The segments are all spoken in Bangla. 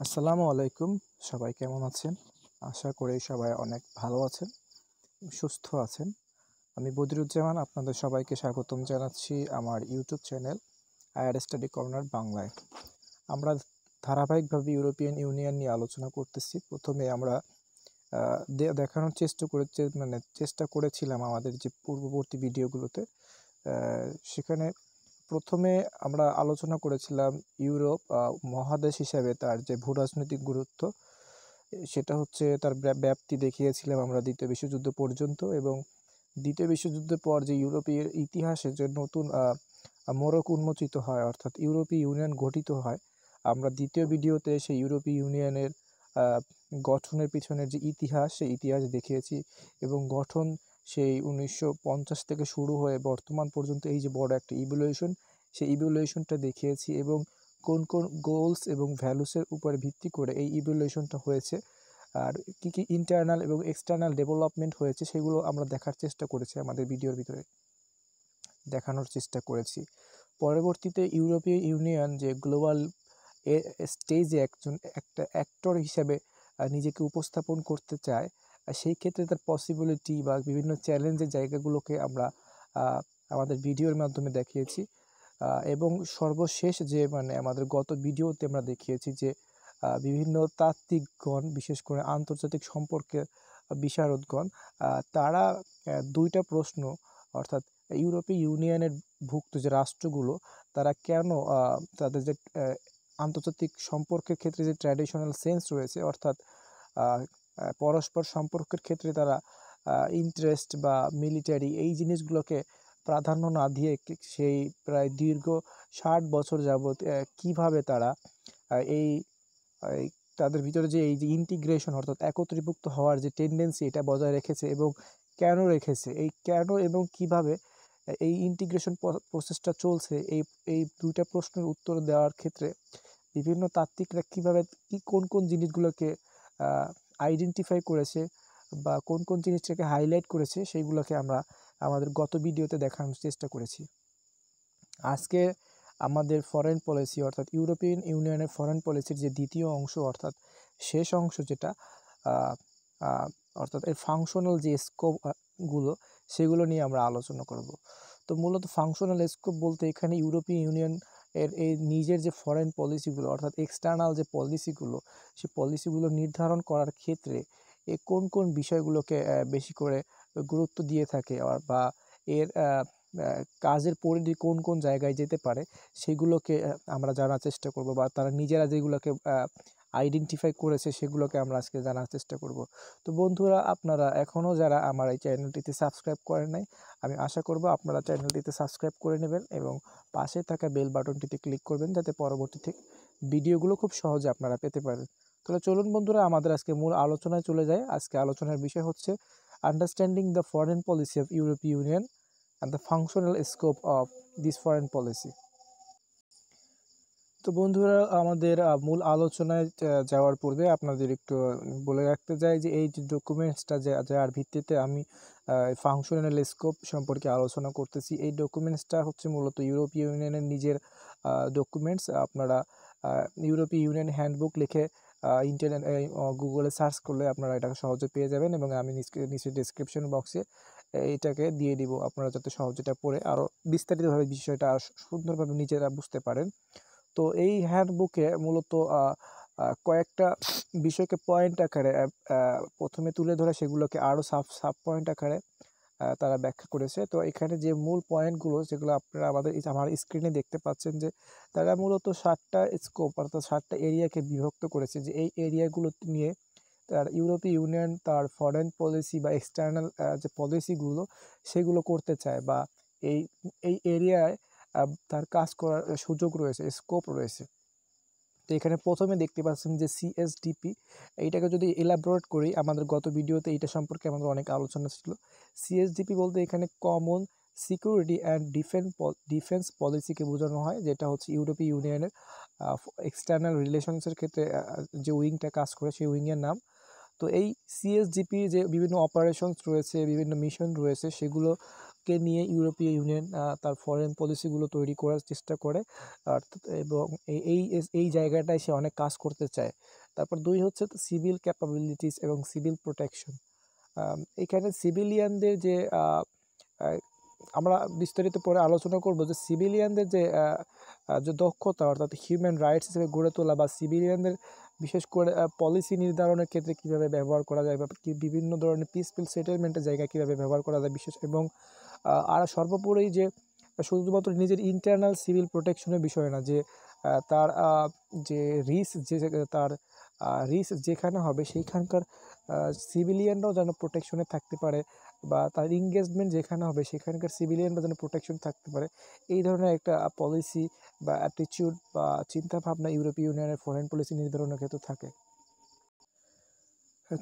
আসসালামু আলাইকুম। সবাই কেমন আছেন? আশা করি সবাই অনেক ভালো আছেন, সুস্থ আছেন। আমি বদিরুজ্জামান আপনাদের সবাইকে স্বাগতম জানাচ্ছি আমার YouTube channel higher study corner বাংলায়। আমরা ধারাবাহিকভাবে ইউরোপিয়ান ইউনিয়ন নিয়ে আলোচনা করতেছি। প্রথমে আমরা দেখানোর চেষ্টা করেছিলাম আমাদের যে পূর্ববর্তী ভিডিওগুলোতে। সেখানে প্রথমে আমরা আলোচনা করেছিলাম ইউরোপ মহাদেশ হিসেবে তার যে ভূরাজনৈতিক গুরুত্ব, সেটা হচ্ছে তার ব্যাপ্তি দেখিয়েছিলাম আমরা দ্বিতীয় বিশ্বযুদ্ধ পর্যন্ত, এবং দ্বিতীয় বিশ্বযুদ্ধের পর যে ইউরোপীয় ইতিহাসে যে নতুন মোড়ক উন্মোচিত হয়, অর্থাৎ ইউরোপীয় ইউনিয়ন গঠিত হয়। আমরা দ্বিতীয় ভিডিওতে সেই ইউরোপীয় ইউনিয়নের গঠনের পিছনের যে ইতিহাস, সেই ইতিহাস দেখিয়েছি এবং গঠন সেই 1950 থেকে শুরু হয়ে বর্তমান পর্যন্ত এই যে বড় একটা ইভলিউশন, সেই ইভলিউশনটা দেখিয়েছি এবং কোন কোন গোলস এবং ভ্যালুসের উপর ভিত্তি করে এই ইভলিউশনটা হয়েছে, আর কি কি ইন্টারনাল এবং এক্সটার্নাল ডেভেলপমেন্ট হয়েছে সেগুলো আমরা দেখার চেষ্টা করেছি, আমাদের ভিডিওর ভিতরে দেখানোর চেষ্টা করেছি। পরবর্তীতে ইউরোপীয় ইউনিয়ন যে গ্লোবাল স্টেজে একটা অ্যাক্টর হিসাবে নিজেকে উপস্থাপন করতে চায়, সেই ক্ষেত্রে তার পসিবিলিটি বা বিভিন্ন চ্যালেঞ্জের জায়গাগুলোকে আমরা আমাদের ভিডিওর মাধ্যমে দেখিয়েছি। এবং সর্বশেষ যে আমাদের গত ভিডিওতে আমরা দেখিয়েছি যে বিভিন্ন তাত্ত্বিকগণ, বিশেষ করে আন্তর্জাতিক সম্পর্কের বিশারদগণ, তারা দুইটা প্রশ্ন, অর্থাৎ ইউরোপীয় ইউনিয়নের ভুক্ত যে রাষ্ট্রগুলো, তারা কেন তাদের যে আন্তর্জাতিক সম্পর্কের ক্ষেত্রে যে ট্র্যাডিশনাল সেন্স রয়েছে, অর্থাৎ পরস্পর সম্পর্কের ক্ষেত্রে তারা ইন্টারেস্ট বা মিলিটারি এই জিনিসগুলোকে প্রাধান্য না দিয়ে সেই প্রায় দীর্ঘ 60 বছর যাবৎ কিভাবে তারা এই তাদের ভিতরে যে এই যে ইন্টিগ্রেশন, অর্থাৎ একত্রীভুক্ত হওয়ার যে টেন্ডেন্সি, এটা বজায় রেখেছে এবং কেন রেখেছে, এই কেন এবং কিভাবে এই ইন্টিগ্রেশন প্রসেসটা চলছে, এই দুইটা প্রশ্নের উত্তর দেওয়ার ক্ষেত্রে বিভিন্ন তাত্ত্বিকরা কিভাবে কোন কোন জিনিসগুলোকে আইডেন্টিফাই করেছে বা কোন কোন জিনিসটাকে হাইলাইট করেছে, সেইগুলোকে আমরা আমাদের গত ভিডিওতে দেখানোর চেষ্টা করেছি। আজকে আমাদের ফরেন পলিসি, অর্থাৎ ইউরোপিয়ান ইউনিয়নের ফরেন পলিসির যে দ্বিতীয় অংশ, অর্থাৎ শেষ অংশ যেটা, অর্থাৎ এর ফাংশনাল যে স্কোপগুলো, সেগুলো নিয়ে আমরা আলোচনা করব। তো মূলত ফাংশনাল স্কোপ বলতে এখানে ইউরোপিয়ান ইউনিয়ন এই নিজের যে ফরেন পলিসিগুলো, অর্থাৎ এক্সটার্নাল যে পলিসিগুলো, সেই পলিসিগুলো নির্ধারণ করার ক্ষেত্রে কোন কোন বিষয়গুলোকে বেশি করে গুরুত্ব দিয়ে থাকে, বা এর কাজের পরিধি কোন কোন জায়গায় যেতে পারে, সেগুলোকে আমরা জানার চেষ্টা করব, বা তারা নিজেরা যেগুলোকে আইডেন্টিফাই করেছে সেগুলোকে আমরা আজকে জানার চেষ্টা করব। তো বন্ধুরা, আপনারা এখনও যারা আমার এই চ্যানেলটিতে সাবস্ক্রাইব করেন নাই, আমি আশা করব আপনারা চ্যানেলটিতে সাবস্ক্রাইব করে নেবেন এবং পাশে থাকা বেল বাটনটিতে ক্লিক করবেন, যাতে পরবর্তীতে ভিডিওগুলো খুব সহজে আপনারা পেতে পারেন। তাহলে চলুন বন্ধুরা, আমাদের আজকে মূল আলোচনায় চলে যায়। আজকে আলোচনার বিষয় হচ্ছে understanding the foreign policy of ইউরোপীয় union and the functional scope of this foreign policy. তো বন্ধুরা, আমাদের মূল আলোচনায় যাওয়ার পূর্বে আপনাদের একটু বলে রাখতে চাই যে এই যে ডকুমেন্টসটা যার ভিত্তিতে আমি ফাংশনাল স্কোপ সম্পর্কে আলোচনা করতেছি, এই ডকুমেন্টসটা হচ্ছে মূলত ইউরোপীয় ইউনিয়নের নিজের ডকুমেন্টস। আপনারা ইউরোপীয় ইউনিয়ন হ্যান্ডবুক লিখে ইন্টারনেট গুগলে সার্চ করলে আপনারা এটাকে সহজে পেয়ে যাবেন, এবং আমি নিচে ডিসক্রিপশন বক্সে এটাকে দিয়ে দিব, আপনারা যাতে সহজে এটা পড়ে আরও বিস্তারিতভাবে বিষয়টা আরও সুন্দরভাবে নিজেরা বুঝতে পারেন। তো এই হ্যান্ডবুকে মূলত কয়েকটা বিষয়কে পয়েন্ট আকারে প্রথমে তুলে ধরে সেগুলোকে আরও সাব পয়েন্ট আকারে তারা ব্যাখ্যা করেছে। তো এখানে যে মূল পয়েন্টগুলো, যেগুলো আপনারা আমার স্ক্রিনে দেখতে পাচ্ছেন, যে তারা মূলত 7টা স্কোপ, অর্থাৎ 7টা এরিয়াকে বিভক্ত করেছে, যে এই এরিয়াগুলো নিয়ে তার ইউরোপীয় ইউনিয়ন তার ফরেন পলিসি বা এক্সটার্নাল যে পলিসিগুলো সেগুলো করতে চায়, বা এই এই এরিয়ায় তার কাজ করার সুযোগ রয়েছে, স্কোপ রয়েছে। তো এখানে প্রথমে দেখতে পাচ্ছেন যে সিএসডিপি, এইটাকে যদি এলাবোরেট করি, আমাদের গত ভিডিওতে এইটা সম্পর্কে আমাদের অনেক আলোচনা ছিল। সিএসডিপি বলতে এখানে কমন সিকিউরিটি অ্যান্ড ডিফেন্স পলিসিকে বোঝানো হয়, যেটা হচ্ছে ইউরোপীয় ইউনিয়নের এক্সটার্নাল রিলেশনসের ক্ষেত্রে যে উইংটা কাজ করে, সেই উইংয়ের নাম। তো এই সিএসডিপি যে বিভিন্ন অপারেশনস রয়েছে, বিভিন্ন মিশন রয়েছে, সেগুলোকে কে নিয়ে ইউরোপীয় ইউনিয়ন তার ফরেন পলিসিগুলো তৈরি করার চেষ্টা করে, এবং এই জায়গাটায় সে অনেক কাজ করতে চায়। তারপর 2 হচ্ছে সিভিল ক্যাপাবিলিটিস এবং সিভিল প্রোটেকশন। এখানে সিভিলিয়ানদের যে আমরা বিস্তারিত পরে আলোচনা করব যে সিভিলিয়ানদের যে দক্ষতা, অর্থাৎ হিউম্যান রাইটস হিসেবে গড়ে তোলা, বা সিভিলিয়ানদের বিশেষ করে পলিসি নির্ধারণের ক্ষেত্রে কীভাবে ব্যবহার করা যায়, বা বিভিন্ন ধরনের পিসফুল সেটেলমেন্টের জায়গায় কীভাবে ব্যবহার করা যায় বিশেষ, এবং আর সর্বোপরি যে শুধুমাত্র নিজের ইন্টারনাল সিভিল প্রোটেকশনের বিষয় না, যে তার যে তার রিস্ক যেখানে হবে সেইখানকার সিভিলিয়ানরাও যেন প্রোটেকশনে থাকতে পারে, বা তার এঙ্গেজমেন্ট যেখানে হবে সেখানকার সিভিলিয়ানরা যেন প্রোটেকশন থাকতে পারে। এই ধরনের একটা পলিসি বা অ্যাটিটিউড বা চিন্তাভাবনা ইউরোপীয় ইউনিয়নের ফরেন পলিসি নির্ধারণের ক্ষেত্রে থাকে।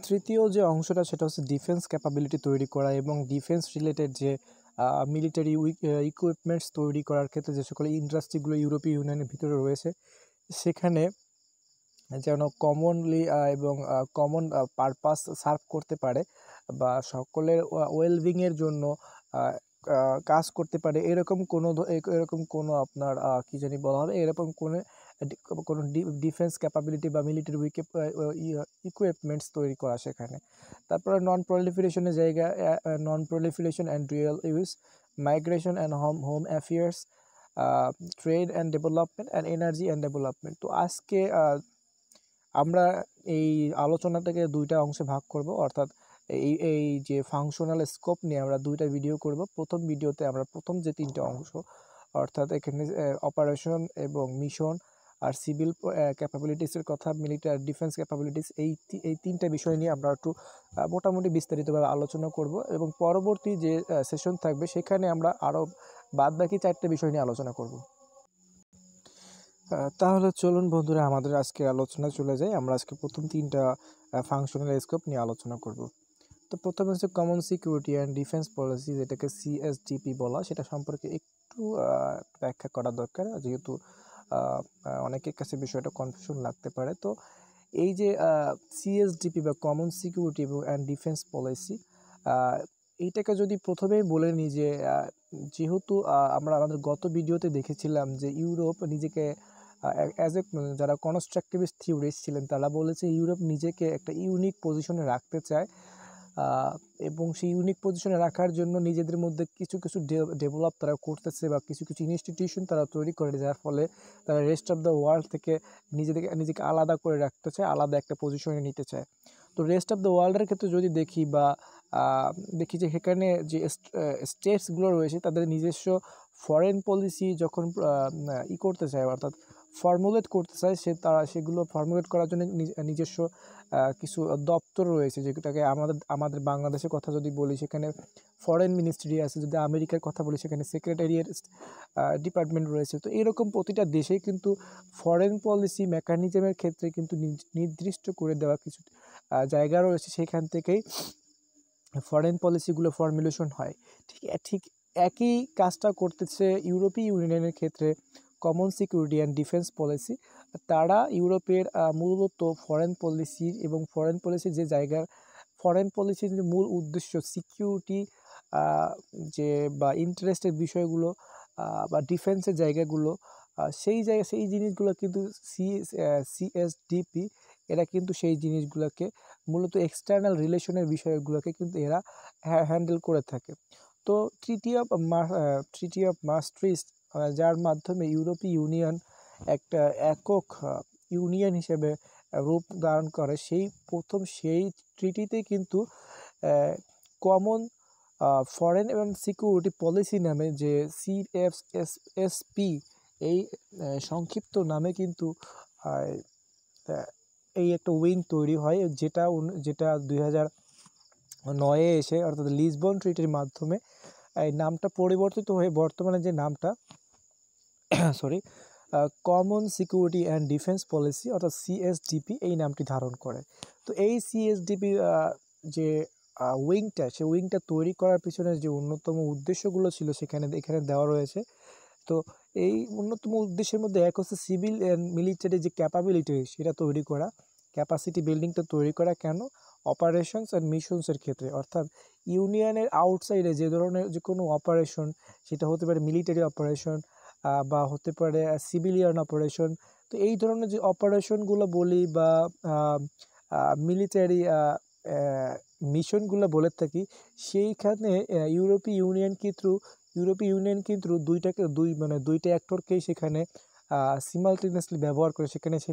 তৃতীয় যে অংশটা সেটা হচ্ছে ডিফেন্স ক্যাপাবিলিটি তৈরি করা, এবং ডিফেন্স রিলেটেড যে মিলিটারি ইকুইপমেন্টস তৈরি করার ক্ষেত্রে যে সকল ইন্ডাস্ট্রিগুলো ইউরোপীয় ইউনিয়নের ভিতরে রয়েছে সেখানে যেন কমনলি এবং কমন পারপাস সার্ভ করতে পারে, বা সকলের ওয়েলবিংয়ের জন্য কাজ করতে পারে, এরকম কোনো আপনার কী জানি বলা হবে, এরকম কোনো ডিফেন্স ক্যাপাবিলিটি বা মিলিটারি ইকুইপমেন্টস তৈরি করা সেখানে। তারপরে নন প্রলিফারেশনের জায়গা, নন proliferation and dual use, migration and home affairs, trade and development and energy and development. তো আজকে আমরা এই আলোচনাটাকে 2টা অংশে ভাগ করব, অর্থাৎ এই যে ফাংশনাল স্কোপ নিয়ে আমরা 2টা ভিডিও করব। প্রথম ভিডিওতে আমরা প্রথম যে 3টে অংশ, অর্থাৎ এখানে অপারেশন এবং মিশন আর সিভিল ক্যাপাবিলিটিসের কথা, মিলিটারি ডিফেন্স ক্যাপাবিলিটিস, এই 3টা বিষয় নিয়ে আমরা একটু মোটামুটি বিস্তারিতভাবে আলোচনা করব, এবং পরবর্তী যে সেশন থাকবে সেখানে আমরা আরও বাদবাকি 4টে বিষয় নিয়ে আলোচনা করব। তাহলে চলুন বন্ধুরা, আমাদের আজকের আলোচনা চলে যায়। আমরা আজকে প্রথম 3টা ফাংশনাল স্কোপ নিয়ে আলোচনা করব। তো প্রথমে হচ্ছে common security and defence policy, যেটাকে সিএসডিপি বলা, সেটা সম্পর্কে একটু ব্যাখ্যা করা দরকার, যেহেতু অনেকের কাছে বিষয়টা কনফিউশন লাগতে পারে। তো এই যে সিএসডিপি বা common security and defence policy, এইটাকে যদি প্রথমেই বলে নিই যে যেহেতু আমরা আমাদের গত ভিডিওতে দেখেছিলাম যে ইউরোপ নিজেকে যারা কনস্ট্রাকটিভিস্ট থিওরিস্ট ছিলেন তারা বলেছে ইউরোপ নিজেকে একটা ইউনিক পজিশনে রাখতে চায়, এবং সেই ইউনিক পজিশনে রাখার জন্য নিজেদের মধ্যে কিছু ডেভেলপ তারা করতেছে, বা কিছু ইনস্টিটিউশন তারা তৈরি করে, যার ফলে তারা রেস্ট অফ দ্য ওয়ার্ল্ড থেকে নিজেকে আলাদা করে রাখতে চায়, আলাদা একটা পজিশনে নিতে চায়। তো রেস্ট অফ দ্য ওয়ার্ল্ডের ক্ষেত্রে যদি দেখি, বা দেখি যে সেখানে যে স্টেটসগুলো রয়েছে তাদের নিজস্ব ফরেন পলিসি যখন করতে চায়, অর্থাৎ ফর্মুলেট করতে চায়, তারা সেগুলো ফর্মুলেট করার জন্য নিজস্ব কিছু দপ্তর রয়েছে, যেটাকে আমাদের বাংলাদেশের কথা যদি বলি সেখানে ফরেন মিনিস্ট্রি আছে, যদি আমেরিকার কথা বলি সেখানে সেক্রেটারিয়েট ডিপার্টমেন্ট রয়েছে। তো এরকম প্রতিটা দেশেই কিন্তু ফরেন পলিসি মেকানিজমের ক্ষেত্রে কিন্তু নির্দিষ্ট করে দেওয়া কিছু জায়গা রয়েছে, সেখান থেকেই ফরেন পলিসিগুলো ফর্মুলেশন হয়। ঠিক একই কাজটা করতেছে ইউরোপীয় ইউনিয়নের ক্ষেত্রে common security and defence policy. তারা ইউরোপের মূলত ফরেন পলিসি এবং ফরেন পলিসির যে জায়গার ফরেন পলিসির যে মূল উদ্দেশ্য সিকিউরিটি যে বা ইন্টারেস্টের বিষয়গুলো বা ডিফেন্সের জায়গাগুলো, সেই জিনিসগুলো কিন্তু সিএসডিপি এরা কিন্তু সেই জিনিসগুলোকে মূলত এক্সটার্নাল রিলেশনের বিষয়গুলোকে কিন্তু এরা হ্যান্ডেল করে থাকে। তো ট্রিটি অফ মাস্ট্রিস্ট, যার মাধ্যমে ইউরোপীয় ইউনিয়ন একটা একক ইউনিয়ন হিসেবে রূপ ধারণ করে, সেই ট্রিটিতে কিন্তু কমন ফরেন এবং সিকিউরিটি পলিসি নামে যে সিএফএসপি, এই সংক্ষিপ্ত নামে কিন্তু এই একটা উইং তৈরি হয়, যেটা 2009-এ এসে, অর্থাৎ লিসবন ট্রিটির মাধ্যমে এই নামটা পরিবর্তিত হয়ে বর্তমানে যে নামটা common security and defence policy অর্থাৎ সিএসডিপি, এই নামটি ধারণ করে। তো এই সিএসডিপি যে সেই উইংটা তৈরি করার পিছনে যে অন্যতম উদ্দেশ্যগুলো ছিল এখানে দেওয়া রয়েছে। তো এই অন্যতম উদ্দেশ্যের মধ্যে এক হচ্ছে সিভিল অ্যান্ড মিলিটারি যে ক্যাপাবিলিটি সেটা তৈরি করা, ক্যাপাসিটি বিল্ডিংটা তৈরি করা। কেন? অপারেশনস অ্যান্ড মিশনসের ক্ষেত্রে, অর্থাৎ ইউনিয়নের আউটসাইডে যে ধরনের যে কোনো অপারেশন, সেটা হতে পারে মিলিটারি অপারেশন বা হতে পারে সিভিলিয়ান অপারেশন। তো এই ধরনের যে অপারেশনগুলো বলি বা মিলিটারি মিশনগুলো বলে থাকি, সেইখানে ইউরোপীয় ইউনিয়ন কিন্তু দুইটা অ্যাক্টরকেই সেখানে সিমালটেনিয়াসলি ব্যবহার করে। সেখানে সে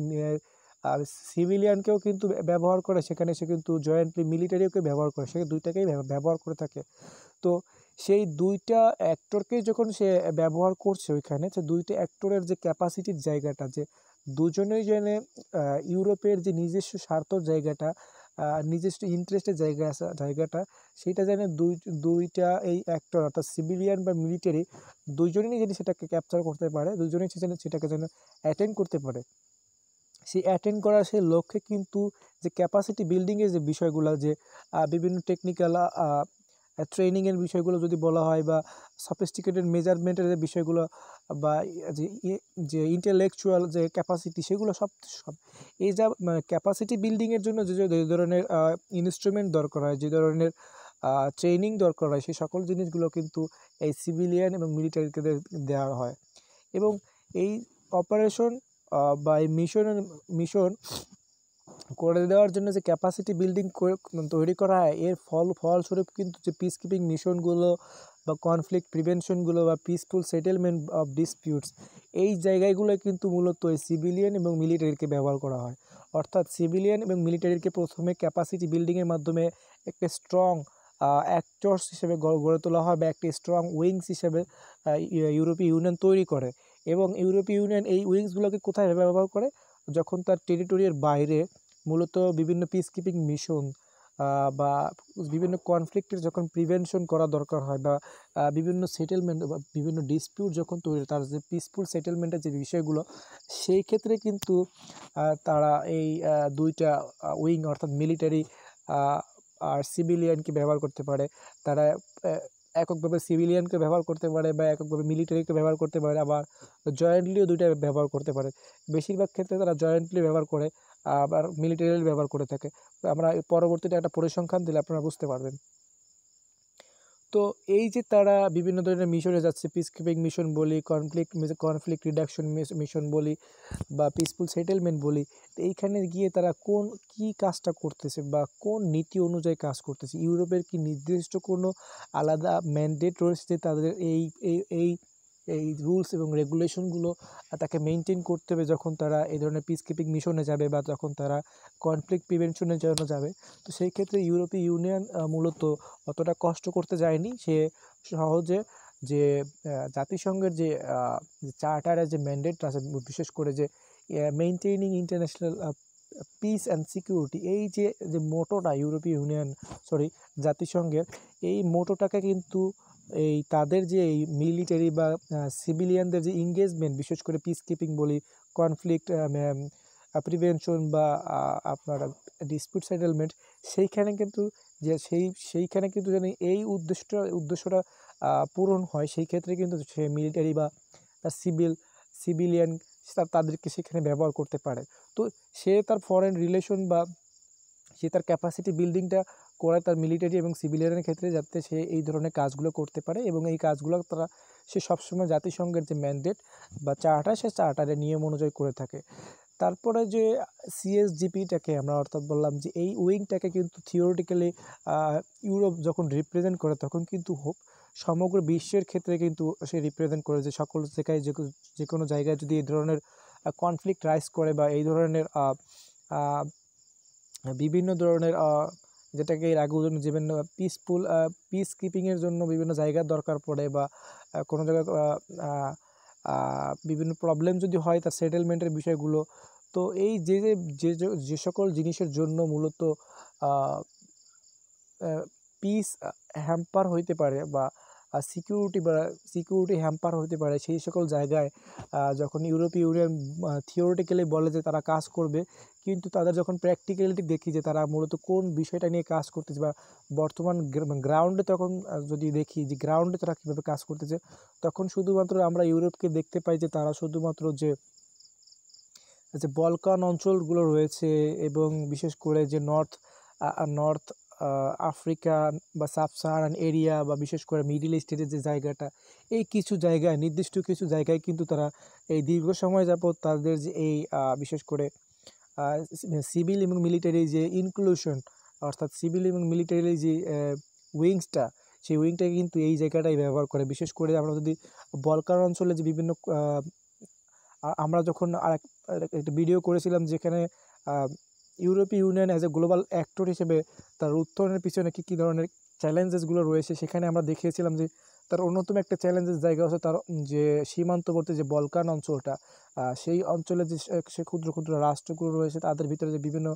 সিভিলিয়ানকেও কিন্তু ব্যবহার করে, সেখানে সে কিন্তু জয়েন্টলি মিলিটারিওকে ব্যবহার করে, সে দুইটাকেই ব্যবহার করে থাকে। তো সেই দুইটা অ্যাক্টরকেই যখন সে ব্যবহার করছে ওইখানে, যে দুইটা অ্যাক্টরের যে ক্যাপাসিটির জায়গাটা, যে দুজনেই যেন ইউরোপের যে নিজস্ব স্বার্থর জায়গাটা, নিজস্ব ইন্টারেস্টের জায়গাটা, সেটা যেন দুইটা এই অ্যাক্টর অর্থাৎ সিভিলিয়ান বা মিলিটারি দুইজনেই যদি সেটাকে ক্যাপচার করতে পারে, দুইজনেই সেটাকে যেন অ্যাটেন্ড করতে পারে, সেই অ্যাটেন্ড করার সেই লক্ষ্যে কিন্তু যে ক্যাপাসিটি বিল্ডিংয়ের যে বিষয়গুলো, যে বিভিন্ন টেকনিক্যাল ট্রেনিংয়ের বিষয়গুলো যদি বলা হয়, বা সফিস্টিকেটেড মেজারমেন্টের যে বিষয়গুলো, বা যে ইন্টেলেকচুয়াল যে ক্যাপাসিটি, সেগুলো সব এই যা ক্যাপাসিটি বিল্ডিংয়ের জন্য যে ধরনের ইনস্ট্রুমেন্ট দরকার হয়, যে ধরনের ট্রেনিং দরকার হয়, সেই সকল জিনিসগুলো কিন্তু এই সিভিলিয়ান এবং মিলিটারিকে দেওয়া হয়। এবং এই অপারেশন বা এই মিশন করে দেওয়ার জন্য যে ক্যাপাসিটি বিল্ডিং তৈরি করা হয়, এর ফলস্বরূপ কিন্তু যে পিস কিপিং মিশনগুলো বা কনফ্লিক্ট প্রিভেনশনগুলো বা পিসফুল সেটেলমেন্ট অফ ডিসপিউটস, এই জায়গাগুলো কিন্তু মূলত এই সিভিলিয়ান এবং মিলিটারিকে ব্যবহার করা হয়। অর্থাৎ সিভিলিয়ান এবং মিলিটারিকে প্রথমে ক্যাপাসিটি বিল্ডিংয়ের মাধ্যমে একটা স্ট্রং অ্যাক্টরস হিসেবে গড়ে তোলা হয়, বা একটি স্ট্রং উইংস হিসেবে ইউরোপীয় ইউনিয়ন তৈরি করে। এবং ইউরোপীয় ইউনিয়ন এই উইংসগুলোকে কোথায় ব্যবহার করে? যখন তার টেরিটরির বাইরে মূলত বিভিন্ন পিস কিপিং মিশন বা বিভিন্ন কনফ্লিক্টের যখন প্রিভেনশন করা দরকার হয়, বা বিভিন্ন সেটেলমেন্ট বা বিভিন্ন ডিসপিউট যখন তৈরি, তার যে পিসফুল সেটেলমেন্টের যে বিষয়গুলো, সেই ক্ষেত্রে কিন্তু তারা এই দুইটা উইং অর্থাৎ মিলিটারি আর সিভিলিয়ানকে ব্যবহার করতে পারে। তারা এককভাবে সিভিলিয়ানকে ব্যবহার করতে পারে, বা এককভাবে মিলিটারিকে ব্যবহার করতে পারে, আবার জয়েন্টলিও দুইটা ব্যবহার করতে পারে। বেশিরভাগ ক্ষেত্রে তারা জয়েন্টলি ব্যবহার করে, আবার মিলিটারি ব্যবহার করে থাকে। তো আমরা পরবর্তীতে একটা পরিসংখ্যান দিলে আপনারা বুঝতে পারবেন। তো এই যে তারা বিভিন্ন ধরনের মিশনে যাচ্ছে, পিস কিপিং মিশন বলি, কনফ্লিক্ট রিডাকশন মিশন বলি, বা পিসফুল সেটেলমেন্ট বলি, তো এইখানে গিয়ে তারা কি কাজটা করতেছে বা কোন নীতি অনুযায়ী কাজ করতেছে? ইউরোপের কি নির্দিষ্ট কোনো আলাদা ম্যান্ডেট রয়েছে যে তাদের এই এই এই এই রুলস এবং রেগুলেশনগুলো তাকে মেনটেন করতে হবে যখন তারা এই ধরনের পিস কিপিং মিশনে যাবে, বা যখন তারা কনফ্লিক্ট প্রিভেনশনের জন্য যাবে? তো সেই ক্ষেত্রে ইউরোপীয় ইউনিয়ন মূলত অতটা কষ্ট করতে যায়নি। সে সহজে যে জাতিসংঘের যে চার্টারের যে ম্যান্ডেট আছে, বিশেষ করে যে maintaining international piece and security, এই যে মোটোটা জাতিসংঘের, এই মোটোটাকে কিন্তু এই তাদের যে এই মিলিটারি বা সিভিলিয়ানদের যে এঙ্গেজমেন্ট, বিশেষ করে পিস কিপিং বলি, কনফ্লিক্ট প্রিভেনশন বা আপনার ডিসপিউট সেটেলমেন্ট, সেইখানে কিন্তু সেইখানে কিন্তু যেন এই উদ্দেশ্যটা পূরণ হয়, সেই ক্ষেত্রে কিন্তু সে মিলিটারি বা সিভিলিয়ান তাদেরকে সেখানে ব্যবহার করতে পারে। তো সে তার ফরেন রিলেশন বা সে তার ক্যাপাসিটি বিল্ডিংটা করে তার মিলিটারি এবং সিভিলিয়ানের ক্ষেত্রে, যাতে সে এই ধরনের কাজগুলো করতে পারে, এবং এই কাজগুলো সে সবসময় জাতিসংঘের যে ম্যান্ডেট বা চার্টার, সে চার্টারের নিয়ম অনুযায়ী করে থাকে। তারপরে যে সিএসজিপিটাকে আমরা অর্থাৎ বললাম যে এই উইংটাকে কিন্তু থিওরিটিক্যালি ইউরোপ যখন রিপ্রেজেন্ট করে, তখন কিন্তু সমগ্র বিশ্বের ক্ষেত্রে কিন্তু সে রিপ্রেজেন্ট করে, যে সকল জায়গায় যে কোনো জায়গায় যদি এই ধরনের কনফ্লিক্ট রাইজ করে, বা এই ধরনের বিভিন্ন ধরনের যেটাকে এর আগে উদাহরণ যেমন পিস কিপিংয়ের জন্য বিভিন্ন জায়গার দরকার পড়ে, বা কোনো জায়গায় বিভিন্ন প্রবলেম যদি হয় তার সেটেলমেন্টের বিষয়গুলো। তো এই যে সকল জিনিসের জন্য মূলত পিস হ্যাম্পার হইতে পারে, বা সিকিউরিটি হ্যাম্পার হতে পারে, সেই সকল জায়গায় যখন ইউরোপীয় ইউনিয়ন থিওরিটিক্যালি বলে যে তারা কাজ করবে, কিন্তু তাদের যখন প্র্যাকটিক্যালিটি দেখি যে তারা মূলত কোন বিষয়টা নিয়ে কাজ করতেছে, বা বর্তমান গ্রাউন্ডে তখন যদি দেখি যে গ্রাউন্ডে তারা কীভাবে কাজ করতেছে, তখন শুধুমাত্র আমরা ইউরোপকে দেখতে পাই যে তারা শুধুমাত্র যে বলকান অঞ্চলগুলো রয়েছে, এবং বিশেষ করে যে নর্থ নর্থ আফ্রিকা বা সাব সাহারান এরিয়া বা বিশেষ করে মিডল ইস্টের যে জায়গাটা, এই কিছু জায়গায় নির্দিষ্ট কিছু জায়গায় কিন্তু তারা এই দীর্ঘ সময় যাবত তাদের যে এই বিশেষ করে সিভিল এবং মিলিটারি যে ইনক্লুশন, অর্থাৎ সিভিল এবং মিলিটারি যে উইংসটা, সেই উইংটাকে কিন্তু এই জায়গাটাই ব্যবহার করে। বিশেষ করে আমরা যদি বলকান অঞ্চলে যে বিভিন্ন আমরা যখন একটা ভিডিও করেছিলাম যেখানে ইউরোপীয় union as a global actor হিসেবে তার উত্তরণের পিছনে কী কী ধরনের চ্যালেঞ্জেসগুলো রয়েছে, সেখানে আমরা দেখিয়েছিলাম যে তার অন্যতম একটা চ্যালেঞ্জের জায়গা হচ্ছে তার যে সীমান্তবর্তী যে বলকান অঞ্চলটা, সেই অঞ্চলে যে সে ক্ষুদ্র ক্ষুদ্র রাষ্ট্রগুলো রয়েছে তাদের ভিতরে যে বিভিন্ন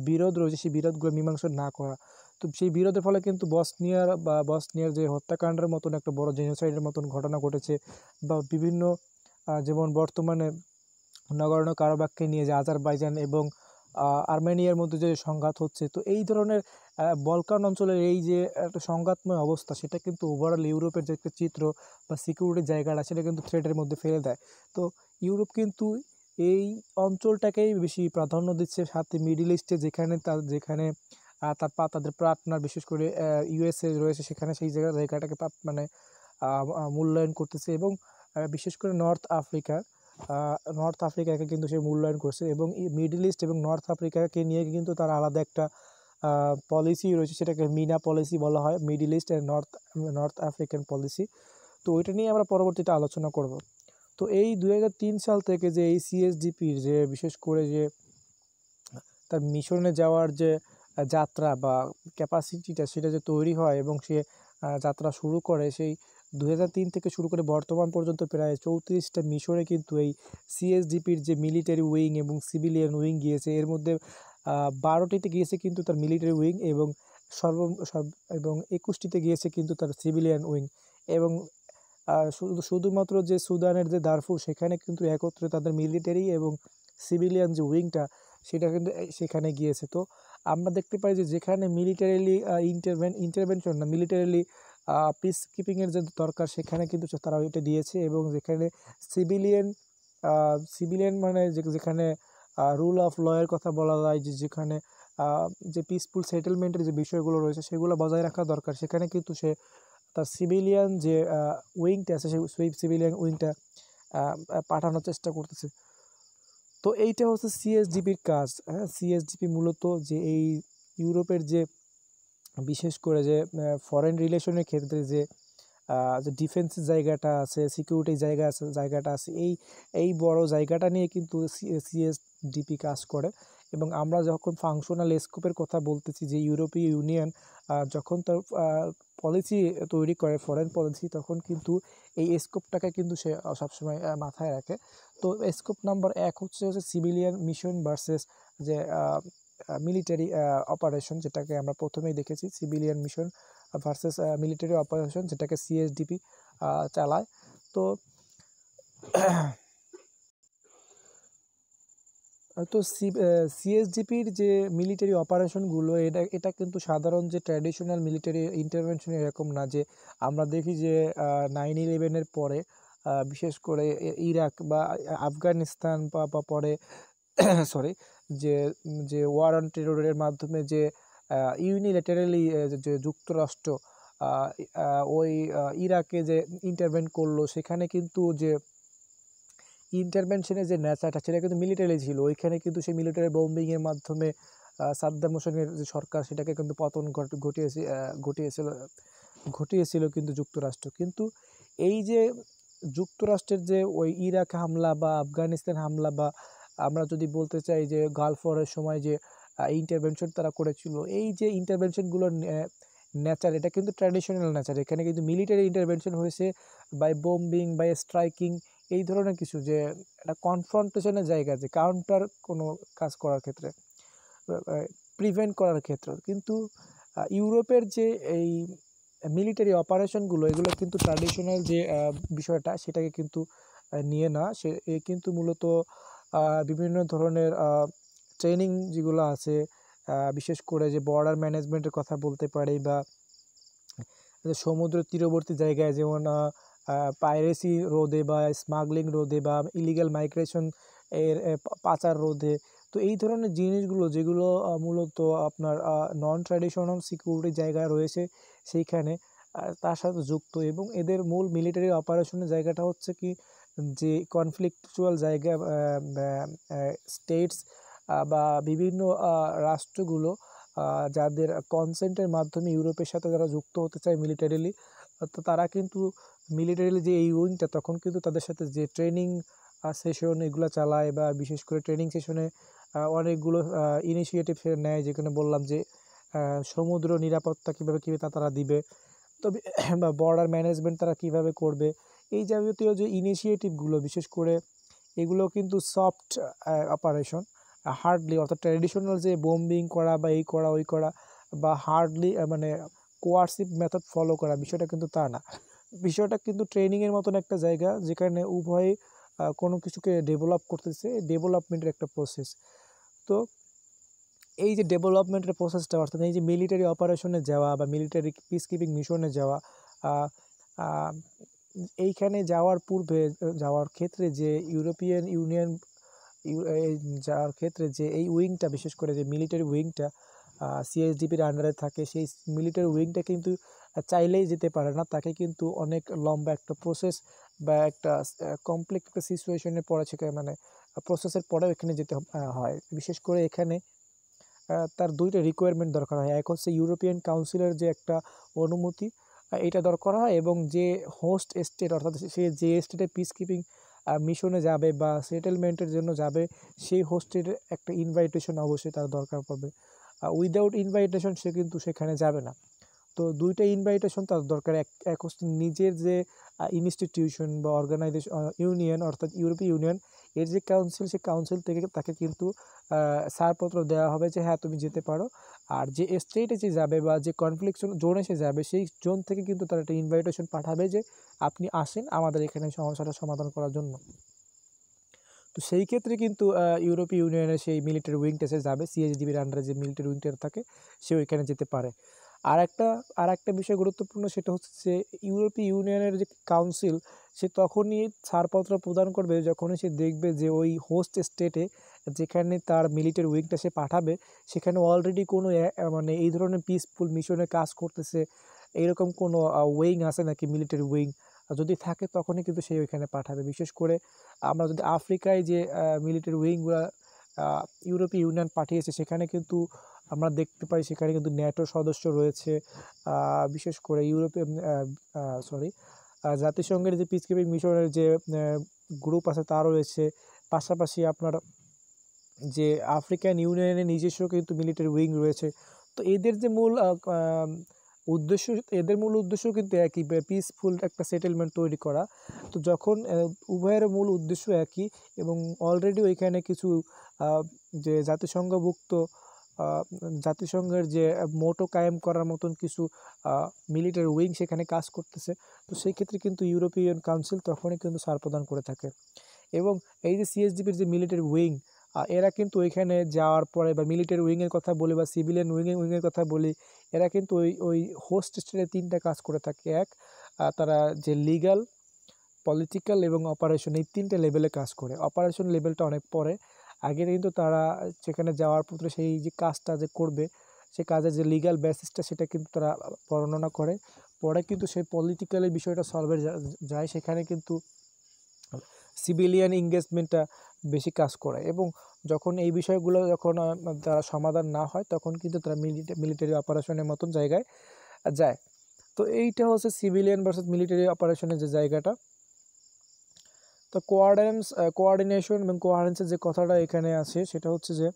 বিরোধ রয়েছে, সেই বিরোধগুলো মীমাংসা না করা। তো সেই বিরোধের ফলে কিন্তু বসনিয়ার যে হত্যাকাণ্ডের মতন একটা বড় জেনোসাইডের মতন ঘটনা ঘটেছে, বা বিভিন্ন যেমন বর্তমানে নগর্নো কারাবাখকে নিয়ে যে আজারবাইজান এবং আর্মেনিয়ার মধ্যে যে সংঘাত হচ্ছে, তো এই ধরনের বলকান অঞ্চলের এই যে একটা সংঘাতময় অবস্থা, সেটা কিন্তু ওভারঅল ইউরোপের যে একটা চিত্র বা সিকিউরিটির জায়গাটা, সেটা কিন্তু থ্রেটের মধ্যে ফেলে দেয়। তো ইউরোপ কিন্তু এই অঞ্চলটাকেই বেশি প্রাধান্য দিচ্ছে, সাথে মিডল ইস্টে যেখানে তাদের পার্টনার বিশেষ করে ইউএসএ রয়েছে, সেখানে সেই জায়গাটাকে মানে মূল্যায়ন করতেছে, এবং বিশেষ করে নর্থ আফ্রিকাকে কিন্তু সে মূল্যায়ন করছে, এবং মিডল ইস্ট এবং নর্থ আফ্রিকাকে নিয়ে কিন্তু তার আলাদা একটা পলিসি রয়েছে, সেটাকে মিনা পলিসি বলা হয়, middle east and north African policy. তো ওইটা নিয়ে আমরা পরবর্তীতে আলোচনা করব। তো এই 2003 সাল থেকে যে এই সিএসডিপির যে বিশেষ করে যে তার মিশনে যাওয়ার যে যাত্রা বা ক্যাপাসিটিটা, সেটা যে তৈরি হয় এবং সে যাত্রা শুরু করে, সেই 2003 থেকে শুরু করে বর্তমান পর্যন্ত প্রায় 34টা মিশনে কিন্তু এই সিএসডিপির যে মিলিটারি উইং এবং সিভিলিয়ান উইং গিয়েছে। এর মধ্যে 12টিতে গিয়েছে কিন্তু তার মিলিটারি উইং, এবং এবং 21টিতে গিয়েছে কিন্তু তার সিভিলিয়ান উইং। এবং শুধুমাত্র যে সুদানের যে দারফুর, সেখানে কিন্তু একত্রে তাদের মিলিটারি এবং সিভিলিয়ান যে উইংটা, সেটা কিন্তু সেখানে গিয়েছে। তো আমরা দেখতে পাই যে যেখানে মিলিটারিলি ইন্টারভেনশন না, মিলিটারিলি পিস কিপিংয়ের যে দরকার, সেখানে কিন্তু তারা এটা দিয়েছে, এবং যেখানে সিভিলিয়ান মানে যেখানে রুল অফ লয়ের কথা বলা যায়, যেখানে যে পিসফুল সেটেলমেন্টের যে বিষয়গুলো রয়েছে, সেগুলো বজায় রাখা দরকার, সেখানে কিন্তু সে তার সিভিলিয়ান যে উইংটা আছে, সেই সিভিলিয়ান উইংটা পাঠানোর চেষ্টা করতেছে। তো এইটা হচ্ছে সিএসডিপির কাজ। হ্যাঁ, সিএসডিপি মূলত যে এই ইউরোপের যে বিশেষ করে যে ফরেন রিলেশনের ক্ষেত্রে যে ডিফেন্সের জায়গাটা আছে, সিকিউরিটির জায়গাটা আছে, এই বড় জায়গাটা নিয়ে কিন্তু সিএসডিপি কাজ করে। এবং আমরা যখন ফাংশনাল স্কোপের কথা বলতেছি, যে ইউরোপীয় ইউনিয়ন যখন তার পলিসি তৈরি করে, ফরেন পলিসি, তখন কিন্তু এই স্কোপটাকে কিন্তু সে সবসময় মাথায় রাখে। তো স্কোপ নাম্বার 1 হচ্ছে সিভিলিয়ান মিশন ভার্সেস যে মিলিটারি অপারেশন, যেটাকে আমরা প্রথমেই দেখেছি, civilian mission versus military operation, যেটাকে সিএসডিপি চালায়। তো তো সিএসডিপির যে মিলিটারি অপারেশনগুলো, এটা কিন্তু সাধারণ যে ট্র্যাডিশনাল মিলিটারি ইন্টারভেনশন এরকম না, যে আমরা দেখি যে 9/11-এর পরে বিশেষ করে ইরাক বা আফগানিস্তান বা পরে সরি যে যে ওয়ার অন টেররের মাধ্যমে যে ইউনিল্যাটারালি যে যুক্তরাষ্ট্র ওই ইরাকে যে ইন্টারভেন করলো, সেখানে কিন্তু যে ইন্টারভেনশনের যে নেচারটা, সেটা কিন্তু মিলিটারি ছিল। ওইখানে কিন্তু সেই মিলিটারি বোম্বিংয়ের মাধ্যমে সাদ্দাম হোসেনের যে সরকার, সেটাকে কিন্তু পতন ঘটিয়েছিল কিন্তু যুক্তরাষ্ট্র। কিন্তু এই যে যুক্তরাষ্ট্রের যে ওই ইরাক হামলা বা আফগানিস্তান হামলা, বা আমরা যদি বলতে চাই যে গালফ ওয়ারের সময় যে ইন্টারভেনশন তারা করেছিল, এই যে ইন্টারভেনশনগুলোর নেচার, এটা কিন্তু ট্র্যাডিশনাল নেচার। এখানে কিন্তু মিলিটারি ইন্টারভেনশন হয়েছে বাই বোম্বিং, বাই স্ট্রাইকিং, এই ধরনের কিছু, যে একটা কনফ্রন্টেশনের জায়গা, যে কাউন্টার কোনো কাজ করার ক্ষেত্রে, প্রিভেন্ট করার ক্ষেত্রে। কিন্তু ইউরোপের যে এই মিলিটারি অপারেশনগুলো, এগুলো কিন্তু ট্র্যাডিশনাল যে বিষয়টা, সেটাকে কিন্তু নিয়ে না, কিন্তু মূলত বিভিন্ন ধরনের ট্রেনিং যেগুলো আছে, বিশেষ করে যে বর্ডার ম্যানেজমেন্টের কথা বলতে পারি, বা সমুদ্র তীরবর্তী জায়গায় যেমন পাইরেসি রোধে বা স্মাগলিং রোধে বা ইলিগাল মাইগ্রেশন এর পাচার রোধে, তো এই ধরনের জিনিসগুলো যেগুলো মূলত আপনার নন ট্র্যাডিশনাল সিকিউরিটি জায়গা রয়েছে সেইখানে তার সাথে যুক্ত, এবং এদের মূল মিলিটারি অপারেশনের জায়গাটা হচ্ছে কি যে কনফ্লিকচুয়াল জায়গা, স্টেটস বা বিভিন্ন রাষ্ট্রগুলো যাদের কনসেন্টের মাধ্যমে ইউরোপের সাথে যারা যুক্ত হতে চায় মিলিটারিলি, তো তারা কিন্তু মিলিটারিলি যে এই উইংটা তখন কিন্তু তাদের সাথে যে ট্রেনিং সেশন এগুলো চালায়, বা বিশেষ করে ট্রেনিং সেশনে অনেকগুলো ইনিশিয়েটিভ নেয়, যেখানে বললাম যে সমুদ্র নিরাপত্তা কীভাবে তারা দিবে, তবে বা বর্ডার ম্যানেজমেন্ট তারা কিভাবে করবে, এই যাবতীয় যে ইনিশিয়েটিভগুলো, বিশেষ করে এগুলো কিন্তু সফট অপারেশন। হার্ডলি অর্থাৎ ট্র্যাডিশনাল যে বোম্বিং করা বা এই করা ওই করা বা হার্ডলি মানে কোয়ার্সিভ মেথড ফলো করা, বিষয়টা কিন্তু তা না। বিষয়টা কিন্তু ট্রেনিংয়ের মতন একটা জায়গা, যেখানে উভয়ে কোনো কিছুকে ডেভেলপ করতেছে, ডেভেলপমেন্টের একটা প্রসেস। তো এই যে ডেভেলপমেন্টের প্রসেসটা, অর্থাৎ এই যে মিলিটারি অপারেশনে যাওয়া বা মিলিটারি পিস কিপিং মিশনে যাওয়া, এইখানে যাওয়ার পূর্বে যাওয়ার ক্ষেত্রে যে ইউরোপিয়ান ইউনিয়ন যাওয়ার ক্ষেত্রে যে এই উইংটা, বিশেষ করে যে মিলিটারি উইংটা সিএসডিপির আন্ডারে থাকে, সেই মিলিটারি উইংটা কিন্তু চাইলেই যেতে পারে না, তাকে কিন্তু অনেক লম্বা একটা প্রসেস বা একটা কমপ্লেক্স একটা সিচুয়েশনে পড়ে সেখানে, মানে প্রসেসের পরেও এখানে যেতে হয়। বিশেষ করে এখানে তার দুইটা রিকোয়ারমেন্ট দরকার হয়। এক হচ্ছে ইউরোপিয়ান কাউন্সিলের যে একটা অনুমতি, এটা দরকার হয়, এবং যে হোস্ট স্টেট, অর্থাৎ সে যে স্টেটে পিস কিপিং মিশনে যাবে বা সেটেলমেন্টের জন্য যাবে, সেই হোস্টের একটা ইনভাইটেশন অবশ্যই তার দরকার পড়বে। উইদাউট ইনভাইটেশন সে কিন্তু সেখানে যাবে না। তো দুইটা ইনভাইটেশন তার দরকার। এক হচ্ছে নিজের যে ইনস্টিটিউশন বা অর্গানাইজেশন ইউনিয়ন, অর্থাৎ ইউরোপীয় ইউনিয়ন এর যে কাউন্সিল, সেই কাউন্সিল থেকে তাকে কিন্তু ছাড়পত্র দেওয়া হবে যে হ্যাঁ তুমি যেতে পারো। আর যে স্টেটে যে যাবে বা যে কনফ্লিক্ট জোনে সে যাবে, সেই জোন থেকে কিন্তু তার একটা ইনভাইটেশন পাঠাবে যে আপনি আসেন আমাদের এখানে সমস্যাটা সমাধান করার জন্য। তো সেই ক্ষেত্রে কিন্তু ইউরোপীয় ইউনিয়নের সেই মিলিটারি উইংটা সে যাবে, সিএসডিবির আন্ডারে যে মিলিটারি উইংটা থাকে সে ওইখানে যেতে পারে। আর একটা বিষয় গুরুত্বপূর্ণ, সেটা হচ্ছে যে ইউরোপীয় ইউনিয়নের যে কাউন্সিল, সে তখনই ছাড়পত্র প্রদান করবে যখনই সে দেখবে যে ওই হোস্ট স্টেটে যেখানে তার মিলিটারি উইংটা সে পাঠাবে, সেখানে অলরেডি কোনো মানে এই ধরনের পিসফুল মিশনে কাজ করতেছে এইরকম কোনো উইং আছে নাকি, মিলিটারি উইং যদি থাকে তখনই কিন্তু সে ওইখানে পাঠাবে। বিশেষ করে আমরা যদি আফ্রিকায় যে মিলিটারি উইংগুলো ইউরোপীয় ইউনিয়ন পাঠিয়েছে, সেখানে কিন্তু আমরা দেখতে পাই সেখানে কিন্তু ন্যাটোর সদস্য রয়েছে, বিশেষ করে ইউরোপিয়ান জাতিসংঘের যে পিসকিপিং মিশনের যে গ্রুপ আছে তা রয়েছে। পাশাপাশি আপনার যে আফ্রিকান ইউনিয়নের নিজস্ব কিন্তু মিলিটারি উইং রয়েছে। তো এদের যে উদ্দেশ্য, এদের মূল উদ্দেশ্য কিন্তু একই, পিসফুল একটা সেটেলমেন্ট তৈরি করা। তো যখন উভয়ের মূল উদ্দেশ্য একই, এবং অলরেডি ওইখানে কিছু যে জাতিসংঘের যে মোটো কায়েম করার মতন কিছু মিলিটারি উইং সেখানে কাজ করতেছে, তো সেই ক্ষেত্রে কিন্তু ইউরোপিয়ান কাউন্সিল তখনই কিন্তু ছাড় প্রদান করে থাকে। এবং এই যে সিএসডিপির যে মিলিটারি উইং, এরা কিন্তু ওইখানে যাওয়ার পরে, বা মিলিটারি উইংয়ের কথা বলি বা সিভিলিয়ান উইংয়ের কথা বলি, এরা কিন্তু ওই হোস্ট স্টেটে তিনটা কাজ করে থাকে। এক, তারা যে লিগ্যাল, পলিটিক্যাল এবং অপারেশন, এই তিনটে লেভেলে কাজ করে। অপারেশন লেভেলটা অনেক পরে, আগে কিন্তু তারা সেখানে যাওয়ার পরে সেই যে কাজটা যে করবে, সে কাজের যে লিগ্যাল বেসিসটা সেটা কিন্তু তারা বর্ণনা করে। পরে কিন্তু সেই পলিটিক্যালি বিষয়টা সলভে যায়, সেখানে কিন্তু সিভিলিয়ান এঙ্গেজমেন্টটা বেশি কাজ করে। এবং যখন এই বিষয়গুলো যখন তারা সমাধান না হয়, তখন কিন্তু তারা মিলিটারি অপারেশনের মতন জায়গায় যায়। তো এইটা হচ্ছে সিভিলিয়ান ভার্সেস মিলিটারি অপারেশনের যে জায়গাটা। তো কোঅর্ডিনেশন এবং কোয়ারেন্সের যে কথাটা এখানে আছে, সেটা হচ্ছে যে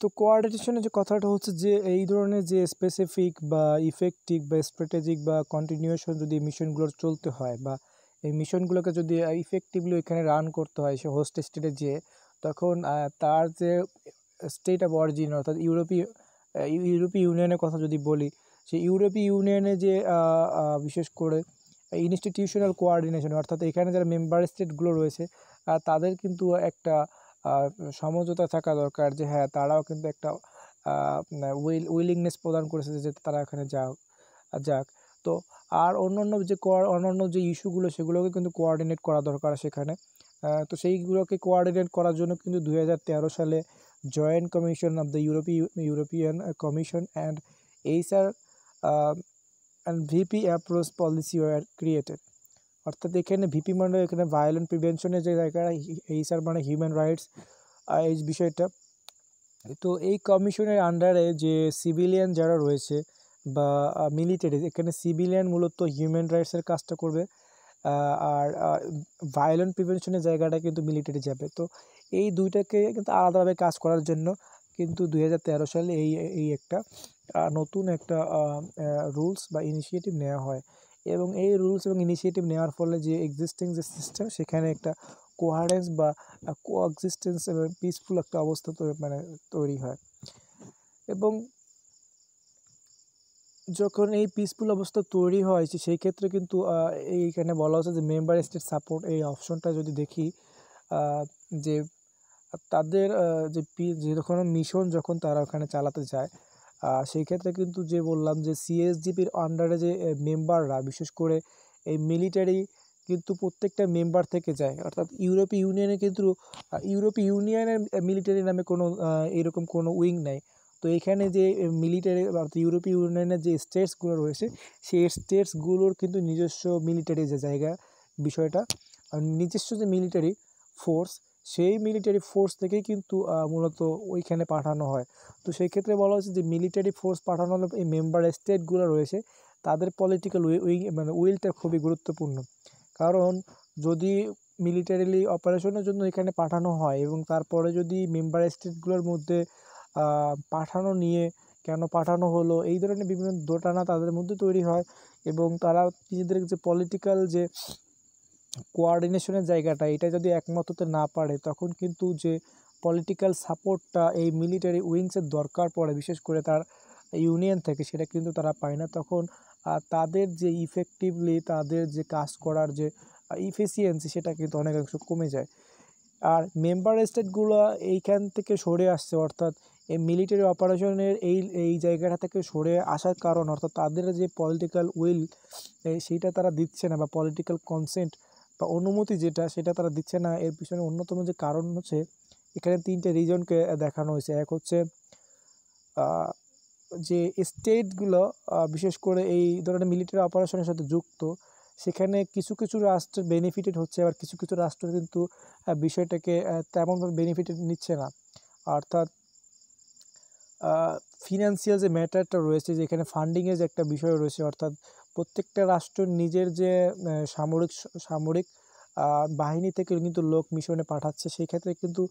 তো কোঅর্ডিনেশনের যে কথাটা হচ্ছে যে এই ধরনের যে স্পেসিফিক বা ইফেক্টিভ বা স্ট্র্যাটেজিক বা কন্টিনিউয়েশন যদি মিশনগুলো চলতে হয়, বা এই মিশনগুলোকে যদি ইফেক্টিভলি এখানে রান করতে হয় সে হোস্ট স্টেটে যেয়ে, তখন তার যে স্টেট অফ অরিজিন, অর্থাৎ ইউরোপীয় ইউনিয়নের কথা যদি বলি, সেই ইউরোপীয় ইউনিয়নে যে বিশেষ করে ইনস্টিটিউশনাল কোঅর্ডিনেশন, অর্থাৎ এখানে যারা মেম্বার স্টেটগুলো রয়েছে তাদের কিন্তু একটা সমঝোতা থাকা দরকার যে হ্যাঁ তারাও কিন্তু একটা উইলিংনেস প্রদান করেছে যে তারা এখানে যাক। তো আর অন্যান্য যে ইস্যুগুলো, সেগুলোকে কিন্তু কোঅর্ডিনেট করা দরকার সেখানে। তো সেইগুলোকে কোঅর্ডিনেট করার জন্য কিন্তু 2013 সালে joint commission of the European commission and HR and VP approach policy war created. অর্থাৎ এখানে ভিপি মানে এখানে ভায়োলেন্ট প্রিভেনশনের যে জায়গাটা, এইচআর মানে হিউম্যান রাইটস, এই বিষয়টা। তো এই কমিশনের আন্ডারে যে সিভিলিয়ান যারা রয়েছে বা মিলিটারি, এখানে সিভিলিয়ান মূলত হিউম্যান রাইটসের কাজটা করবে, আর ভায়োলেন্ট প্রিভেনশনের জায়গাটা কিন্তু মিলিটারি যাবে। তো এই দুইটাকে কিন্তু আলাদাভাবে কাজ করার জন্য কিন্তু 2013 সালে এই একটা নতুন একটা রুলস বা ইনিশিয়েটিভ নেওয়া হয়, এবং এই রুলস এবং ইনিশিয়েটিভ নেওয়ার ফলে যে এক্সিস্টিং যে সিস্টেম সেখানে একটা কোহারেন্স বা কোএক্সিস্টেন্স এবং পিসফুল একটা অবস্থা তৈরি হয়। এবং যখন এই পিসফুল অবস্থা তৈরি হয় সেই ক্ষেত্রে কিন্তু এইখানে বলা হচ্ছে যে মেম্বার স্টেট সাপোর্ট, এই অপশনটা যদি দেখি, যে তাদের যে কোনো মিশন যখন তারা ওখানে চালাতে যায়, সেই ক্ষেত্রে কিন্তু যে বললাম যে সিএসজিপির আন্ডারে যে মেম্বাররা, বিশেষ করে এই মিলিটারি কিন্তু প্রত্যেকটা মেম্বার থেকে যায়। অর্থাৎ ইউরোপীয় ইউনিয়নে কিন্তু ইউরোপীয় ইউনিয়নের মিলিটারি নামে কোনো এরকম কোনো উইং নাই। তো এখানে যে মিলিটারি অর্থাৎ ইউরোপীয় ইউনিয়নের যে স্টেটসগুলো রয়েছে, সেই স্টেটসগুলোর কিন্তু নিজস্ব মিলিটারি যে জায়গা বিষয়টা, নিজস্ব যে মিলিটারি ফোর্স, সেই মিলিটারি ফোর্স থেকেই কিন্তু মূলত ওইখানে পাঠানো হয়। তো সেই ক্ষেত্রে বলা হচ্ছে যে মিলিটারি ফোর্স পাঠানো হলে এই মেম্বার স্টেটগুলো রয়েছে তাদের পলিটিক্যাল উইলটা খুবই গুরুত্বপূর্ণ। কারণ যদি মিলিটারিলি অপারেশনের জন্য এখানে পাঠানো হয় এবং তারপরে যদি মেম্বার স্টেটগুলোর মধ্যে পাঠানো নিয়ে কেন পাঠানো হলো এই ধরনের বিভিন্ন দোটানা তাদের মধ্যে তৈরি হয়, এবং তারা নিজেদের যে পলিটিক্যাল যে কোঅর্ডিনেশনের জায়গাটা, এটা যদি একমত হতে না পারে, তখন কিন্তু যে পলিটিক্যাল সাপোর্টটা এই মিলিটারি উইংসের দরকার পড়ে, বিশেষ করে তার ইউনিয়ন থেকে, সেটা কিন্তু তারা পায় না। তখন তাদের যে ইফেক্টিভলি তাদের যে কাজ করার যে ইফিসিয়েন্সি, সেটা কিন্তু অনেকাংশ কমে যায়। আর মেম্বার স্টেটগুলো এইখান থেকে সরে আসছে, অর্থাৎ এই মিলিটারি অপারেশনের এই জায়গাটা থেকে সরে আসার কারণ, অর্থাৎ তাদের যে পলিটিক্যাল উইল সেইটা তারা দিচ্ছে না, বা পলিটিক্যাল কনসেন্ট বা অনুমতি যেটা সেটা তারা দিচ্ছে না। এর পিছনে অন্যতম যে কারণ হচ্ছে, এখানে 3টে রিজনকে দেখানো হয়েছে। এক হচ্ছে যে স্টেটগুলো বিশেষ করে এই ধরনের মিলিটারি অপারেশনের সাথে যুক্ত, সেখানে কিছু কিছু রাষ্ট্র বেনিফিটেড হচ্ছে, আবার কিছু কিছু রাষ্ট্র কিন্তু বিষয়টাকে তেমনভাবে বেনিফিটেড নিচ্ছে না। অর্থাৎ ফিনান্সিয়াল যে ম্যাটারটা রয়েছে, যে এখানে ফান্ডিংয়ের যে একটা বিষয় রয়েছে, অর্থাৎ প্রত্যেকটা রাষ্ট্র নিজের যে সামরিক বাহিনী থেকে কিন্তু লোক মিশনে পাঠাচ্ছে, সেই ক্ষেত্রে কিন্তু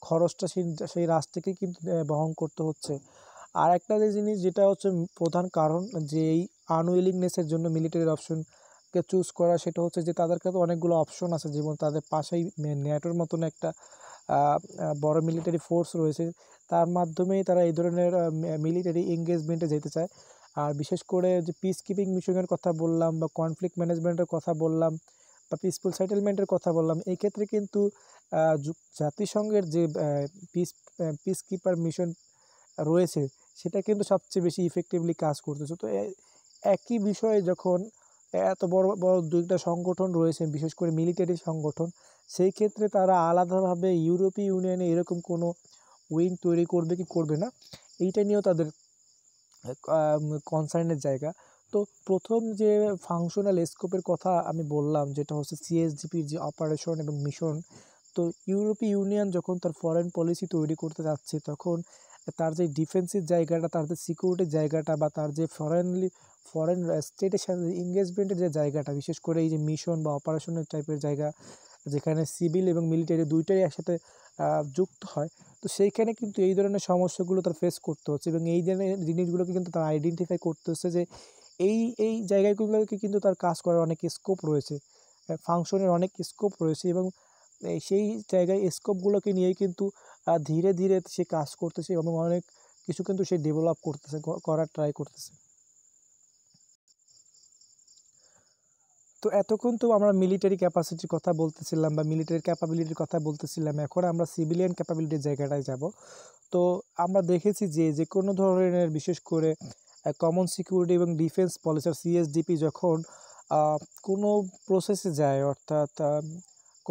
খরচটা সেই রাষ্ট্রকে কিন্তু বহন করতে হচ্ছে। আর একটা যে জিনিস যেটা হচ্ছে প্রধান কারণ যে এই আনউইলিংনেসের জন্য মিলিটারির অপশনকে চুজ করা, সেটা হচ্ছে যে তাদেরকে তো অনেকগুলো অপশন আছে, যেমন তাদের পাশেই ন্যাটোর মতন একটা বড় মিলিটারি ফোর্স রয়েছে, তার মাধ্যমেই তারা এই ধরনের মিলিটারি এঙ্গেজমেন্টে যেতে চায়। আর বিশেষ করে যে পিস কিপিং মিশনের কথা বললাম, বা কনফ্লিক্ট ম্যানেজমেন্টের কথা বললাম, বা পিসফুল সেটেলমেন্টের কথা বললাম, এই ক্ষেত্রে কিন্তু জাতিসংঘের যে পিস কিপার মিশন রয়েছে, সেটা কিন্তু সবচেয়ে বেশি ইফেক্টিভলি কাজ করতেছে। তো একই বিষয়ে যখন এত বড় বড় দুইটা সংগঠন রয়েছে, বিশেষ করে মিলিটারি সংগঠন, সেই ক্ষেত্রে তারা আলাদাভাবে ইউরোপীয় ইউনিয়নে এরকম কোনো উইং তৈরি করবে কি করবে না, এইটা নিয়েও তাদের কনসার্নের জায়গা। তো প্রথম যে ফাংশনাল স্কোপের কথা আমি বললাম, যেটা হচ্ছে সিএসজিপির যে অপারেশন এবং মিশন। তো ইউরোপীয় ইউনিয়ন যখন তার ফরেন পলিসি তৈরি করতে যাচ্ছে, তখন তার যে ডিফেন্সের জায়গাটা, তার যে সিকিউরিটির জায়গাটা, বা তার যে ফরেন স্টেটের সাথে এঙ্গেজমেন্টের যে জায়গাটা, বিশেষ করে এই যে মিশন বা অপারেশনের টাইপের জায়গা, যেখানে সিভিল এবং মিলিটারি দুইটাই একসাথে যুক্ত হয়, তো সেইখানে কিন্তু এই ধরনের সমস্যাগুলো তার ফেস করতে হচ্ছে, এবং এই ধরনের জিনিসগুলোকে কিন্তু তার আইডেন্টিফাই করতে হচ্ছে যে এই জায়গাগুলোকে কিন্তু তার কাজ করার অনেক স্কোপ রয়েছে, ফাংশনের অনেক স্কোপ রয়েছে, এবং সেই জায়গায় স্কোপগুলোকে নিয়েই কিন্তু ধীরে ধীরে সে কাজ করতেছে, এবং অনেক কিছু কিন্তু সে ডেভেলপ করতেছে, করার ট্রাই করতেছে। তো এতক্ষণ তো আমরা মিলিটারি ক্যাপাসিটির কথা বলতেছিলাম, বা মিলিটারি ক্যাপাবিলিটির কথা বলতেছিলাম। এখন আমরা সিভিলিয়ান ক্যাপাবিলিটির জায়গাটায় যাব। তো আমরা দেখেছি যে যে কোনো ধরনের, বিশেষ করে কমন সিকিউরিটি এবং ডিফেন্স পলিসি সিএসডিপি যখন কোনো প্রসেসে যায়, অর্থাৎ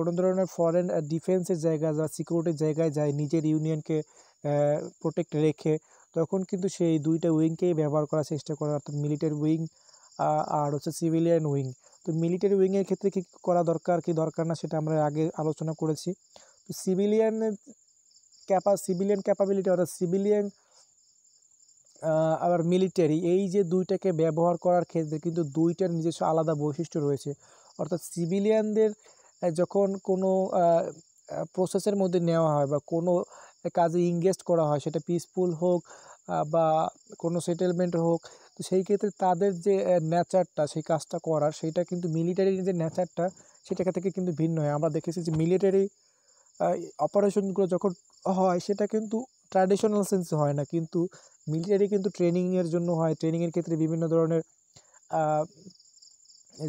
কোনো ধরনের ফরেন ডিফেন্সের জায়গা বা সিকিউরিটির জায়গায় যায় নিজের ইউনিয়নকে প্রোটেক্ট রেখে, তখন কিন্তু সেই দুইটা উইংকেই ব্যবহার করার চেষ্টা করে, অর্থাৎ মিলিটারি উইং আর হচ্ছে সিভিলিয়ান উইং। তো মিলিটারি উইংয়ের ক্ষেত্রে কী করা দরকার কি দরকার না সেটা আমরা আগে আলোচনা করেছি। তো সিভিলিয়ান ক্যাপাবিলিটি অর্থাৎ সিভিলিয়ান আবার মিলিটারি, এই যে দুইটাকে ব্যবহার করার ক্ষেত্রে কিন্তু দুইটার নিজস্ব আলাদা বৈশিষ্ট্য রয়েছে। অর্থাৎ সিভিলিয়ানদের যখন কোনো প্রসেসের মধ্যে নেওয়া হয় বা কোনো কাজে ইনগেজ করা হয়, সেটা পিসফুল হোক বা কোনো সেটেলমেন্ট হোক, তো সেই ক্ষেত্রে তাদের যে নেচারটা সেই কাজটা করার, সেইটা কিন্তু মিলিটারির যে নেচারটা সেটা থেকে কিন্তু ভিন্ন হয়। আমরা দেখেছি যে মিলিটারি অপারেশনগুলো যখন হয় সেটা কিন্তু ট্র্যাডিশনাল সেন্সে হয় না, কিন্তু মিলিটারি কিন্তু ট্রেনিংয়ের জন্য হয়। ট্রেনিংয়ের ক্ষেত্রে বিভিন্ন ধরনের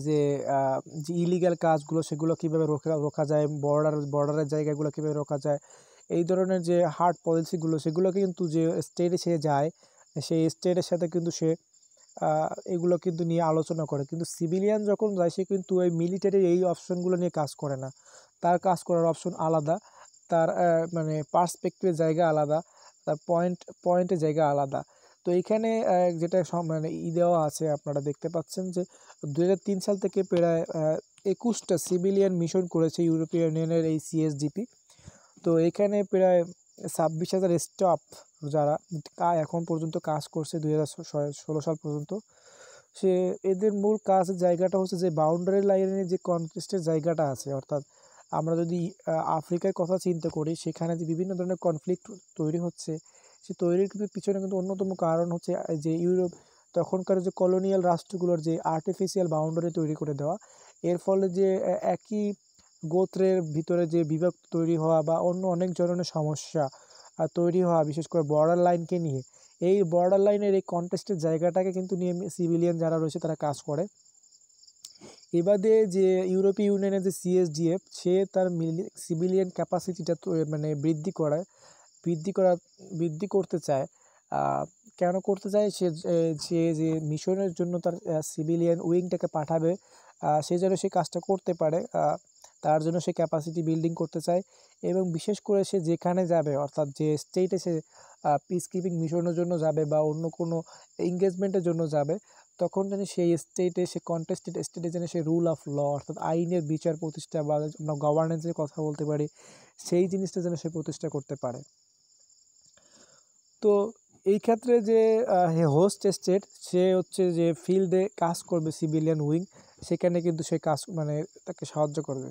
যে ইলিগাল কাজগুলো সেগুলো কীভাবে রোখা যায়, বর্ডারের জায়গাগুলো কীভাবে রোখা যায়, এই ধরনের যে হার্ড পলিসিগুলো সেগুলোকে কিন্তু যে স্টেটে সে যায় সেই স্টেটের সাথে কিন্তু সে এগুলো কিন্তু নিয়ে আলোচনা করে। কিন্তু সিভিলিয়ান যখন যায় সে কিন্তু ওই মিলিটারির এই অপশনগুলো নিয়ে কাজ করে না, তার কাজ করার অপশন আলাদা, তার মানে পার্সপেক্টিভের জায়গা আলাদা, তার পয়েন্টের জায়গা আলাদা। তো এইখানে যেটা মানে দেওয়া আছে আপনারা দেখতে পাচ্ছেন যে 2003 সাল থেকে প্রায় 21টা সিভিলিয়ান মিশন করেছে ইউরোপীয় ইউনিয়নের এই সিএসডিপি। তো এখানে প্রায় 26,000 স্টাফ যারা এখন পর্যন্ত কাজ করছে 2016 সাল পর্যন্ত। এদের মূল কাজের জায়গাটা হচ্ছে যে বাউন্ডারি লাইনের যে কনফ্লিক্টের জায়গাটা আছে, অর্থাৎ আমরা যদি আফ্রিকার কথা চিন্তা করি, সেখানে যে বিভিন্ন ধরনের কনফ্লিক্ট তৈরি হচ্ছে, সে তৈরির কিন্তু পিছনে কিন্তু অন্যতম কারণ হচ্ছে যে ইউরোপ তখনকার যে কলোনিয়াল রাষ্ট্রগুলোর যে আর্টিফিশিয়াল বাউন্ডারি তৈরি করে দেওয়া, এর ফলে যে একই গোত্রের ভিতরে যে বিভাগ তৈরি হওয়া বা অন্য অনেক ধরনের সমস্যা তৈরি হওয়া, বিশেষ করে বর্ডার লাইনকে নিয়ে, এই বর্ডার লাইনের এই কন্টেস্টের জায়গাটাকে কিন্তু নিয়ে সিভিলিয়ান যারা রয়েছে তারা কাজ করে। এবারে যে ইউরোপীয় ইউনিয়নের যে সিএসডিএফ, সে তার সিভিলিয়ান ক্যাপাসিটিটা মানে বৃদ্ধি করতে চায়। কেন করতে চায়? সে যে মিশনের জন্য তার সিভিলিয়ান উইংটাকে পাঠাবে, সে যেন সে কাজটা করতে পারে, তার জন্য সে ক্যাপাসিটি বিল্ডিং করতে চায়। এবং বিশেষ করে সে যেখানে যাবে, অর্থাৎ যে স্টেটে সে পিস কিপিং মিশনের জন্য যাবে বা অন্য কোনো এঙ্গেজমেন্টের জন্য যাবে, তখন যেন সেই স্টেটে, সে কন্টেস্টেড স্টেটে যেন সে রুল অফ ল অর্থাৎ আইনের বিচার প্রতিষ্ঠা বা আমরা গভর্নেন্সের কথা বলতে পারি, সেই জিনিসটা যেন সে প্রতিষ্ঠা করতে পারে। তো এই ক্ষেত্রে যে হোস্ট স্টেট, সে হচ্ছে যে ফিল্ডে কাজ করবে সিভিলিয়ান উইং, সেখানে কিন্তু সে কাজ মানে তাকে সাহায্য করবে।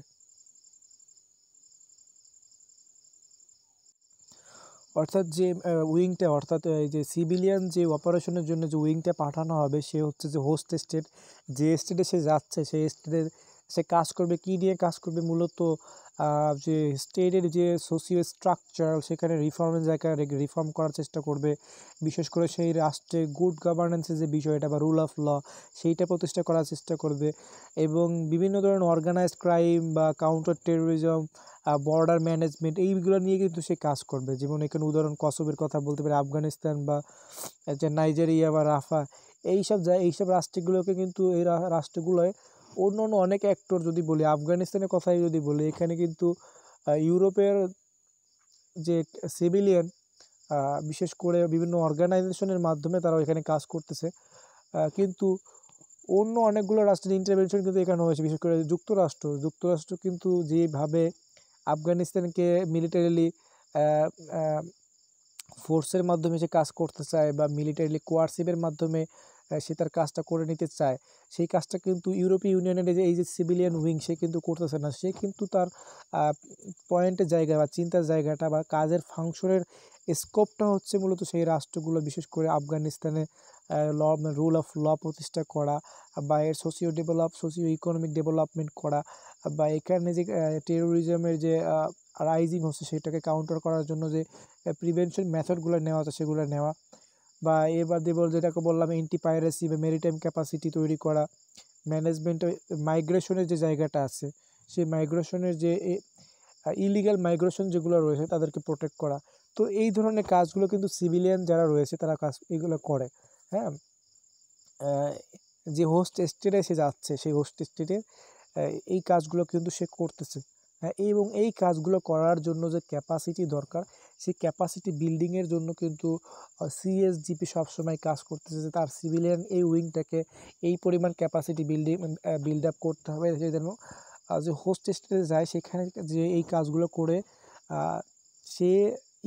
অর্থাৎ যে উইংটা, অর্থাৎ এই যে সিভিলিয়ান যে অপারেশনের জন্য যে উইংটা পাঠানো হবে, সে হচ্ছে যে হোস্ট স্টেট, যে স্টেটে সে যাচ্ছে সেই স্টেটের সে কাজ করবে। কী নিয়ে কাজ করবে? মূলত যে স্টেটের যে সোশিও স্ট্রাকচার, সেখানে রিফর্মের জায়গায় রিফর্ম করার চেষ্টা করবে। বিশেষ করে সেই রাষ্ট্রে গুড গভর্নেন্সের যে বিষয়টা বা রুল অফ ল, সেইটা প্রতিষ্ঠা করার চেষ্টা করবে। এবং বিভিন্ন ধরনের অর্গানাইজড ক্রাইম বা কাউন্টার টেরোরিজম, বর্ডার ম্যানেজমেন্ট, এইগুলো নিয়ে কিন্তু সে কাজ করবে। যেমন এখানে উদাহরণ কসোভোর কথা বলতে পারি, আফগানিস্তান বা যে নাইজেরিয়া বা রাফা, এইসব রাষ্ট্রগুলোকে কিন্তু এই রাষ্ট্রগুলোয় অন্য অনেক অ্যাক্টর, যদি বলি আফগানিস্তানের কথাই যদি বলি, এখানে কিন্তু ইউরোপের যে সিভিলিয়ান বিশেষ করে বিভিন্ন অর্গানাইজেশনের মাধ্যমে তারা এখানে কাজ করতেছে। কিন্তু অন্য অনেকগুলো রাষ্ট্রের ইন্টারভেনশন কিন্তু এখানে হয়েছে। বিশেষ করে যুক্তরাষ্ট্র কিন্তু যেভাবে আফগানিস্তানকে মিলিটারিলি ফোর্সের মাধ্যমে সে কাজ করতে চায় বা মিলিটারিলি কোয়ারসিভের মাধ্যমে সে তার কাজটা করে নিতে চায়, সেই কাজটা কিন্তু ইউরোপীয় ইউনিয়নের এই যে সিভিলিয়ান উইং সে কিন্তু করতেছে না। সে কিন্তু তার পয়েন্টের জায়গা বা চিন্তার জায়গাটা বা কাজের ফাংশনের স্কোপটা হচ্ছে মূলত সেই রাষ্ট্রগুলো, বিশেষ করে আফগানিস্তানে রুল অফ ল প্রতিষ্ঠা করা বা এর সোশিও ইকোনমিক ডেভেলপমেন্ট করা, বা এখানে যে টেরোরিজমের যে রাইজিং হচ্ছে সেটাকে কাউন্টার করার জন্য যে প্রিভেনশন মেথডগুলো নেওয়া আছে সেগুলো নেওয়া, বা এবার যেটাকে বললাম এন্টি পাইরেসি বা মেরিটাইম ক্যাপাসিটি তৈরি করা, ম্যানেজমেন্ট, মাইগ্রেশনের যে জায়গাটা আছে সেই মাইগ্রেশনের যে ইলিগাল মাইগ্রেশন যেগুলো রয়েছে তাদেরকে প্রোটেক্ট করা। তো এই ধরনের কাজগুলো কিন্তু সিভিলিয়ান যারা রয়েছে তারা এগুলো করে। হ্যাঁ, যে হোস্ট স্টেটে সে যাচ্ছে সেই হোস্ট স্টেটে এই কাজগুলো কিন্তু সে করতেছে। এবং এই কাজগুলো করার জন্য যে ক্যাপাসিটি দরকার, সেই ক্যাপাসিটি বিল্ডিংয়ের জন্য কিন্তু সিএসজিপি সবসময় কাজ করতেছে যে তার সিভিলিয়ান এই উইংটাকে এই পরিমাণ ক্যাপাসিটি বিল্ড আপ করতে হবে যেন যে হোস্ট স্টেটে যায় সেখানে যে এই কাজগুলো করে সে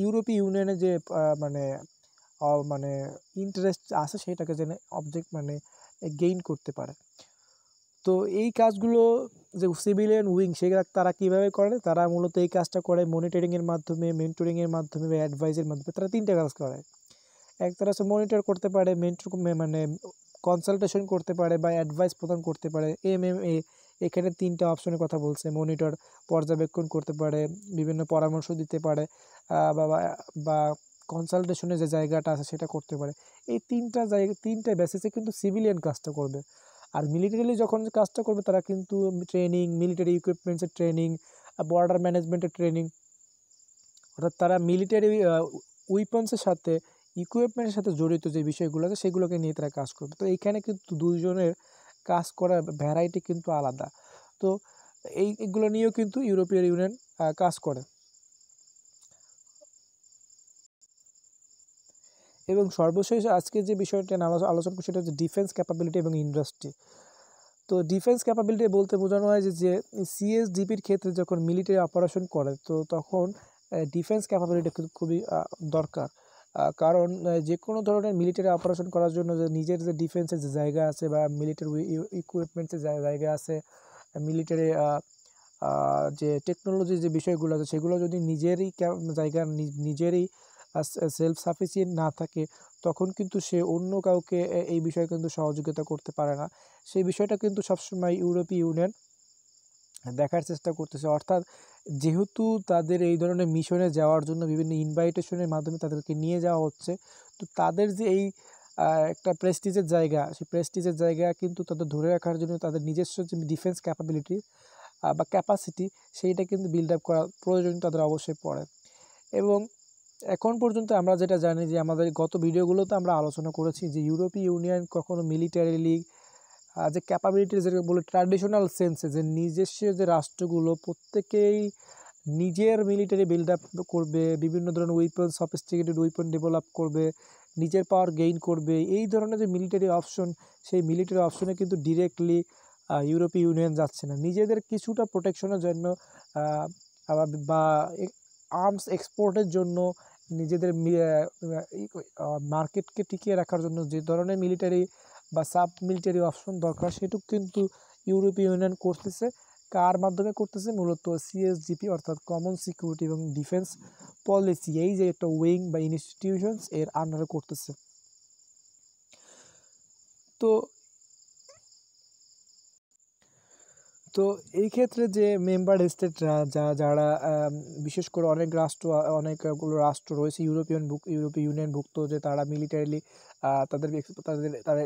ইউরোপীয় ইউনিয়নে যে মানে মানে ইন্টারেস্ট আছে সেটাকে যেন গেইন করতে পারে। তো এই কাজগুলো যে সিভিলিয়ান উইং সেগুলো তারা কীভাবে করে, তারা মূলত এই কাজটা করে মনিটরিংয়ের মাধ্যমে, মেন্টরিংয়ের মাধ্যমে বা অ্যাডভাইসের মাধ্যমে। তারা 3টে কাজ করে। তারা হচ্ছে মনিটর করতে পারে, কনসালটেশন করতে পারে বা অ্যাডভাইস প্রদান করতে পারে। MMA এখানে 3টে অপশনের কথা বলছে। মনিটর পর্যবেক্ষণ করতে পারে, বিভিন্ন পরামর্শ দিতে পারে, বা বা কনসালটেশনের যে জায়গাটা আছে সেটা করতে পারে। এই 3টা বেসিসে কিন্তু সিভিলিয়ান কাজটা করবে। আর মিলিটারিলি যখন কাজটা করবে তারা কিন্তু ট্রেনিং, মিলিটারি ইকুইপমেন্টসের ট্রেনিং, বর্ডার ম্যানেজমেন্টের ট্রেনিং, অর্থাৎ তারা মিলিটারি উইপন্সের সাথে, ইকুইপমেন্টের সাথে জড়িত যে বিষয়গুলো আছে সেগুলোকে নিয়ে তারা কাজ করবে। তো এইখানে কিন্তু দুইজনের কাজ করার ভ্যারাইটি কিন্তু আলাদা। তো এইগুলো নিয়েও কিন্তু ইউরোপীয় ইউনিয়ন কাজ করে। এবং সর্বশেষ আজকে যে বিষয়টা আলোচনা করছি সেটা হচ্ছে ডিফেন্স ক্যাপাবিলিটি এবং ইন্ডাস্ট্রি। তো ডিফেন্স ক্যাপাবিলিটি বলতে বোঝানো হয় যে সিএসডিপির ক্ষেত্রে যখন মিলিটারি অপারেশন করে তো তখন ডিফেন্স ক্যাপাবিলিটি খুবই দরকার। কারণ যে কোনো ধরনের মিলিটারি অপারেশন করার জন্য যে নিজের যে ডিফেন্সের যে জায়গা আছে বা মিলিটারি ইকুইপমেন্টসের জায়গা আছে, মিলিটারি যে টেকনোলজি যে বিষয়গুলো আছে সেগুলো যদি নিজেরই জায়গা নিজেরই সেলফ সাফিসিয়েন্ট না থাকে তখন কিন্তু সে অন্য কাউকে এই বিষয়ে কিন্তু সহযোগিতা করতে পারে না। সেই বিষয়টা কিন্তু সবসময় ইউরোপীয় ইউনিয়ন দেখার চেষ্টা করতেছে। অর্থাৎ যেহেতু তাদের এই ধরনের মিশনে যাওয়ার জন্য বিভিন্ন ইনভাইটেশনের মাধ্যমে তাদেরকে নিয়ে যাওয়া হচ্ছে, তো তাদের যে এই একটা প্রেস্টিজের জায়গা, সেই প্রেস্টিজের জায়গা কিন্তু তাদের ধরে রাখার জন্য তাদের নিজস্ব যে ডিফেন্স ক্যাপাবিলিটি বা ক্যাপাসিটি সেইটা কিন্তু বিল্ড আপ করা প্রয়োজন তাদের অবশ্যই পড়ে। এবং এখন পর্যন্ত আমরা যেটা জানি যে আমাদের গত ভিডিওগুলোতে আমরা আলোচনা করেছি যে ইউরোপীয় ইউনিয়ন কখনো মিলিটারিলি যে ক্যাপাবিলিটি যেটা বলে ট্র্যাডিশনাল সেন্সে যে নিজস্ব যে রাষ্ট্রগুলো প্রত্যেকেই নিজের মিলিটারি বিল্ড আপ করবে, বিভিন্ন ধরনের উইপন, সফিস্টিকেটেড উইপন ডেভেলপ করবে, নিজের পাওয়ার গেইন করবে, এই ধরনের যে মিলিটারি অপশন সেই মিলিটারি অপশনে কিন্তু ডিরেক্টলি ইউরোপীয় ইউনিয়ন যাচ্ছে না। নিজেদের কিছুটা প্রোটেকশনের জন্য বা আর্মস এক্সপোর্টের জন্য, নিজেদের মার্কেটকে টিকিয়ে রাখার জন্য যে ধরনের মিলিটারি বা সাব মিলিটারি অপশন দরকার সেটুকু কিন্তু ইউরোপীয় ইউনিয়ন করতেছে। কার মাধ্যমে করতেছে? মূলত সিএসজিপি অর্থাৎ কমন সিকিউরিটি এবং ডিফেন্স পলিসি, এই যে একটা উইং বা ইনস্টিটিউশনস এর আন্ডারে করতেছে। তো তো এই ক্ষেত্রে যে মেম্বার স্টেটরা যারা বিশেষ করে অনেকগুলো রাষ্ট্র রয়েছে ইউরোপীয় ইউনিয়নভুক্ত যে তারা মিলিটারিলি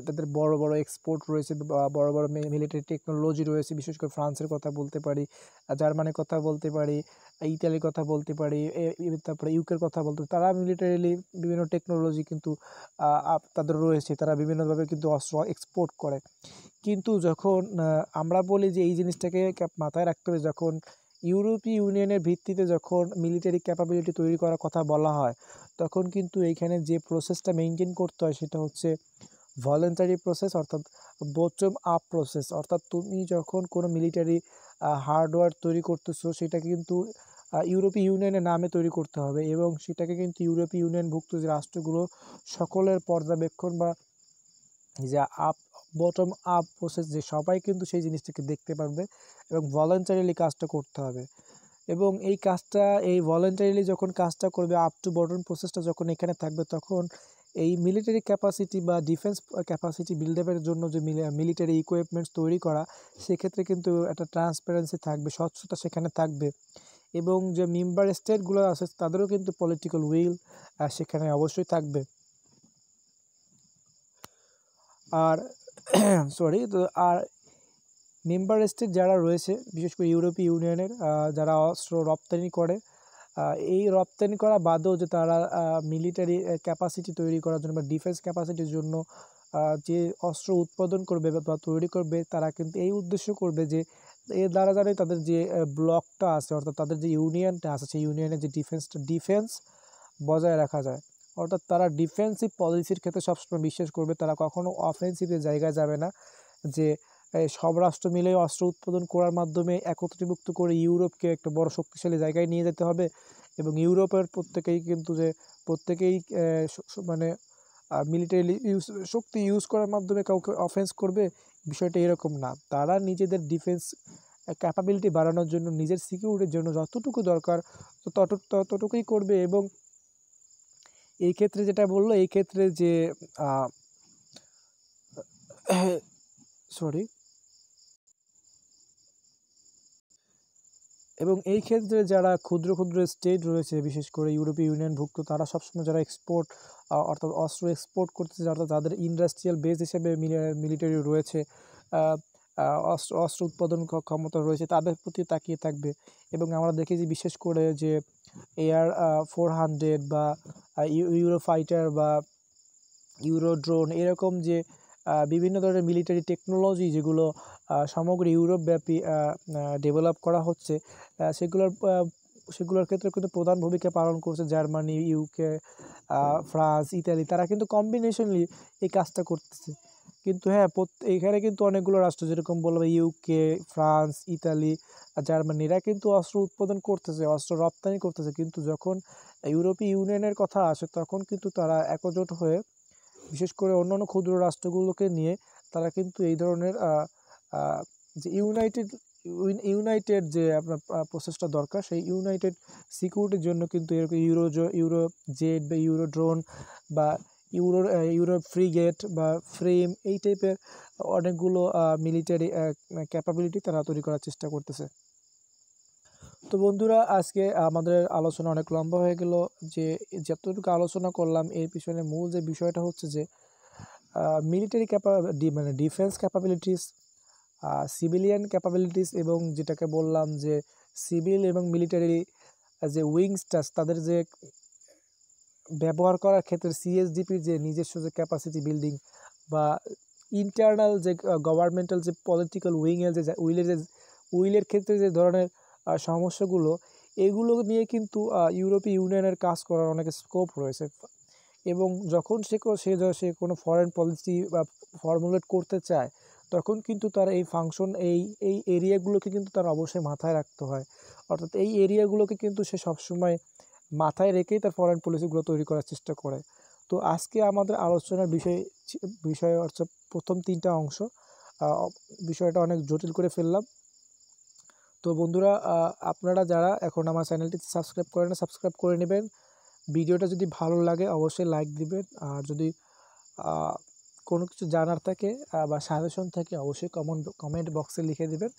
তাদের বড় বড় এক্সপোর্ট রয়েছে, বড় বড় মিলিটারি টেকনোলজি রয়েছে। বিশেষ করে ফ্রান্সের কথা বলতে পারি, জার্মানির কথা বলতে পারি, ইতালির কথা বলতে পারি, তারপরে ইউকের কথা বলতে পারি। তারা মিলিটারিলি বিভিন্ন টেকনোলজি কিন্তু তাদের রয়েছে, তারা বিভিন্নভাবে কিন্তু অস্ত্র এক্সপোর্ট করে। কিন্তু যখন আমরা বলি যে এই জিনিসটাকে মাথায় রাখতে হবে, যখন ইউরোপীয় ইউনিয়নের ভিত্তিতে যখন মিলিটারি ক্যাপাবিলিটি তৈরি করার কথা বলা হয় তখন কিন্তু এইখানে যে প্রসেসটা মেনটেন করতে হয় সেটা হচ্ছে ভলেন্টারি প্রসেস, অর্থাৎ বটম আপ প্রসেস। অর্থাৎ তুমি যখন কোনো মিলিটারি হার্ডওয়্যার তৈরি করতেছো সেটা কিন্তু ইউরোপীয় ইউনিয়নের নামে তৈরি করতে হবে এবং সেটাকে কিন্তু ইউরোপীয় ইউনিয়নভুক্ত যে রাষ্ট্রগুলো সকলের পর্যবেক্ষণ বা যে বটম আপ প্রসেস যে সবাই কিন্তু সেই জিনিসটাকে দেখতে পারবে এবং ভলেন্টারিলি কাজটা করতে হবে। এবং এই ভলেন্টারিলি যখন কাজটা করবে আপ টু বটম প্রসেসটা যখন এখানে থাকবে তখন এই মিলিটারি ক্যাপাসিটি বা ডিফেন্স ক্যাপাসিটি বিল্ড আপের জন্য যে মিলিটারি ইকুইপমেন্টস তৈরি করা সেক্ষেত্রে কিন্তু একটা ট্রান্সপারেন্সি থাকবে, স্বচ্ছতা সেখানে থাকবে। এবং যে মেম্বার স্টেটগুলো আছে তাদেরও কিন্তু পলিটিক্যাল উইল সেখানে অবশ্যই থাকবে। আর আর মেম্বার স্টেট যারা রয়েছে বিশেষ করে ইউরোপীয় ইউনিয়নের যারা অস্ত্র রপ্তানি করে, এই রপ্তানি করা বাদেও যে তারা মিলিটারি ক্যাপাসিটি তৈরি করার জন্য বা ডিফেন্স ক্যাপাসিটির জন্য যে অস্ত্র উৎপাদন করবে বা তৈরি করবে তারা কিন্তু এই উদ্দেশ্য করবে যে এর দ্বারা জানি তাদের যে ব্লকটা আছে, অর্থাৎ তাদের যে ইউনিয়নটা আছে, সেই ইউনিয়নের যে ডিফেন্স বজায় রাখা যায়। অর্থাৎ তারা ডিফেন্সিভ পলিসির ক্ষেত্রে সবসময় বিশ্বাস করবে, তারা কখনো অফেন্সিভের জায়গায় যাবে না, যে সব রাষ্ট্র মিলে অস্ত্র উৎপাদন করার মাধ্যমে একত্রীভূত করে ইউরোপকে একটা বড় শক্তিশালী জায়গায় নিয়ে যেতে হবে, এবং ইউরোপের প্রত্যেকেই মানে মিলিটারি শক্তি ইউজ করার মাধ্যমে কাউকে অফেন্স করবে, বিষয়টা এরকম না। তারা নিজেদের ডিফেন্স ক্যাপাবিলিটি বাড়ানোর জন্য, নিজের সিকিউরিটির জন্য যতটুকু দরকার ততটুকুই করবে। এবং এই ক্ষেত্রে যেটা বললো, এই ক্ষেত্রে যে সরি এবং এই ক্ষেত্রে যারা ক্ষুদ্র ক্ষুদ্র স্টেট রয়েছে, বিশেষ করে ইউরোপীয় ইউনিয়নভুক্ত, তারা সবসময় যারা অর্থাৎ অস্ত্র এক্সপোর্ট করতেছে, অর্থাৎ যাদের ইন্ডাস্ট্রিয়াল বেস হিসেবে মিলিটারি রয়েছে, অস্ত্র উৎপাদন ক্ষমতা রয়েছে, তাদের প্রতি তাকিয়ে থাকবে। এবং আমরা দেখেছি বিশেষ করে যে AR-400 বা ইউরো ফাইটার বা ইউরো ড্রোন, এরকম যে বিভিন্ন ধরনের মিলিটারি টেকনোলজি যেগুলো সমগ্র ইউরোপ ব্যাপী ডেভেলপ করা হচ্ছে, সেগুলোর ক্ষেত্রে কিন্তু প্রধান ভূমিকা পালন করছে জার্মানি, ইউকে, ফ্রান্স, ইতালি। তারা কিন্তু কম্বিনেশনলি এই কাজটা করতেছে। কিন্তু হ্যাঁ, এখানে কিন্তু অনেকগুলো রাষ্ট্র, যেরকম বলবো ইউকে, ফ্রান্স, ইতালি, জার্মানি, এরা কিন্তু অস্ত্র উৎপাদন করতেছে, অস্ত্র রপ্তানি করতেছে। কিন্তু যখন ইউরোপীয় ইউনিয়নের কথা আসে, তখন কিন্তু তারা একজোট হয়ে, বিশেষ করে অন্যান্য ক্ষুদ্র রাষ্ট্রগুলোকে নিয়ে, তারা কিন্তু এই ধরনের যে ইউনাইটেড যে আপনার প্রসেসটা দরকার, সেই ইউনাইটেড সিকিউরিটির জন্য কিন্তু এরকম ইউরো জেট বা ইউরো ড্রোন বা ইউরো ফ্রিগেট বা ফ্রেম, এই টাইপের অনেকগুলো মিলিটারি ক্যাপাবিলিটি তারা তৈরি করার চেষ্টা করতেছে। তো বন্ধুরা, আজকে আমাদের আলোচনা অনেক লম্বা হয়ে গেল। যে যতটুকু আলোচনা করলাম, এর পিছনে মূল যে বিষয়টা হচ্ছে যে মিলিটারি মানে ডিফেন্স ক্যাপাবিলিটিস, সিভিলিয়ান ক্যাপাবিলিটিস, এবং যেটাকে বললাম যে সিভিল এবং মিলিটারি যে উইংসটা, তাদের যে ব্যবহার করার ক্ষেত্রে CSDPর যে নিজস্ব যে ক্যাপাসিটি বিল্ডিং, বা ইন্টারনাল যে গভর্নমেন্টাল যে পলিটিক্যাল উইলের ক্ষেত্রে যে ধরনের সমস্যাগুলো, এগুলো নিয়ে কিন্তু ইউরোপীয় ইউনিয়নের কাজ করার অনেক স্কোপ রয়েছে। এবং যখন সে কোনো ফরেন পলিসি বা ফর্মুলেট করতে চায়, তখন কিন্তু তার এই এরিয়াগুলোকে কিন্তু তার অবশ্যই মাথায় রাখতে হয়। অর্থাৎ এই এরিয়াগুলোকে কিন্তু সে সবসময় মাথায় রেখেই তার ফরেন পলিসিগুলো তৈরি করার চেষ্টা করে। তো আজকে আমাদের আলোচনার বিষয় হচ্ছে প্রথম 3টা অংশ। বিষয়টা অনেক জটিল করে ফেললাম। তো বন্ধুরা, আপনারা যারা এখন আমার চ্যানেলটি সাবস্ক্রাইব করেন না, সাবস্ক্রাইব করে নেবেন। ভিডিওটা যদি ভালো লাগে অবশ্যই লাইক দিবেন, আর যদি কোনো কিছু জানার থাকে বা সাজেশন থাকে, অবশ্যই কমেন্ট বক্সে লিখে দিবেন।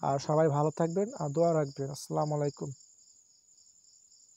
আর সবাই ভালো থাকবেন আর দোয়া রাখবেন। আসসালামু আলাইকুম।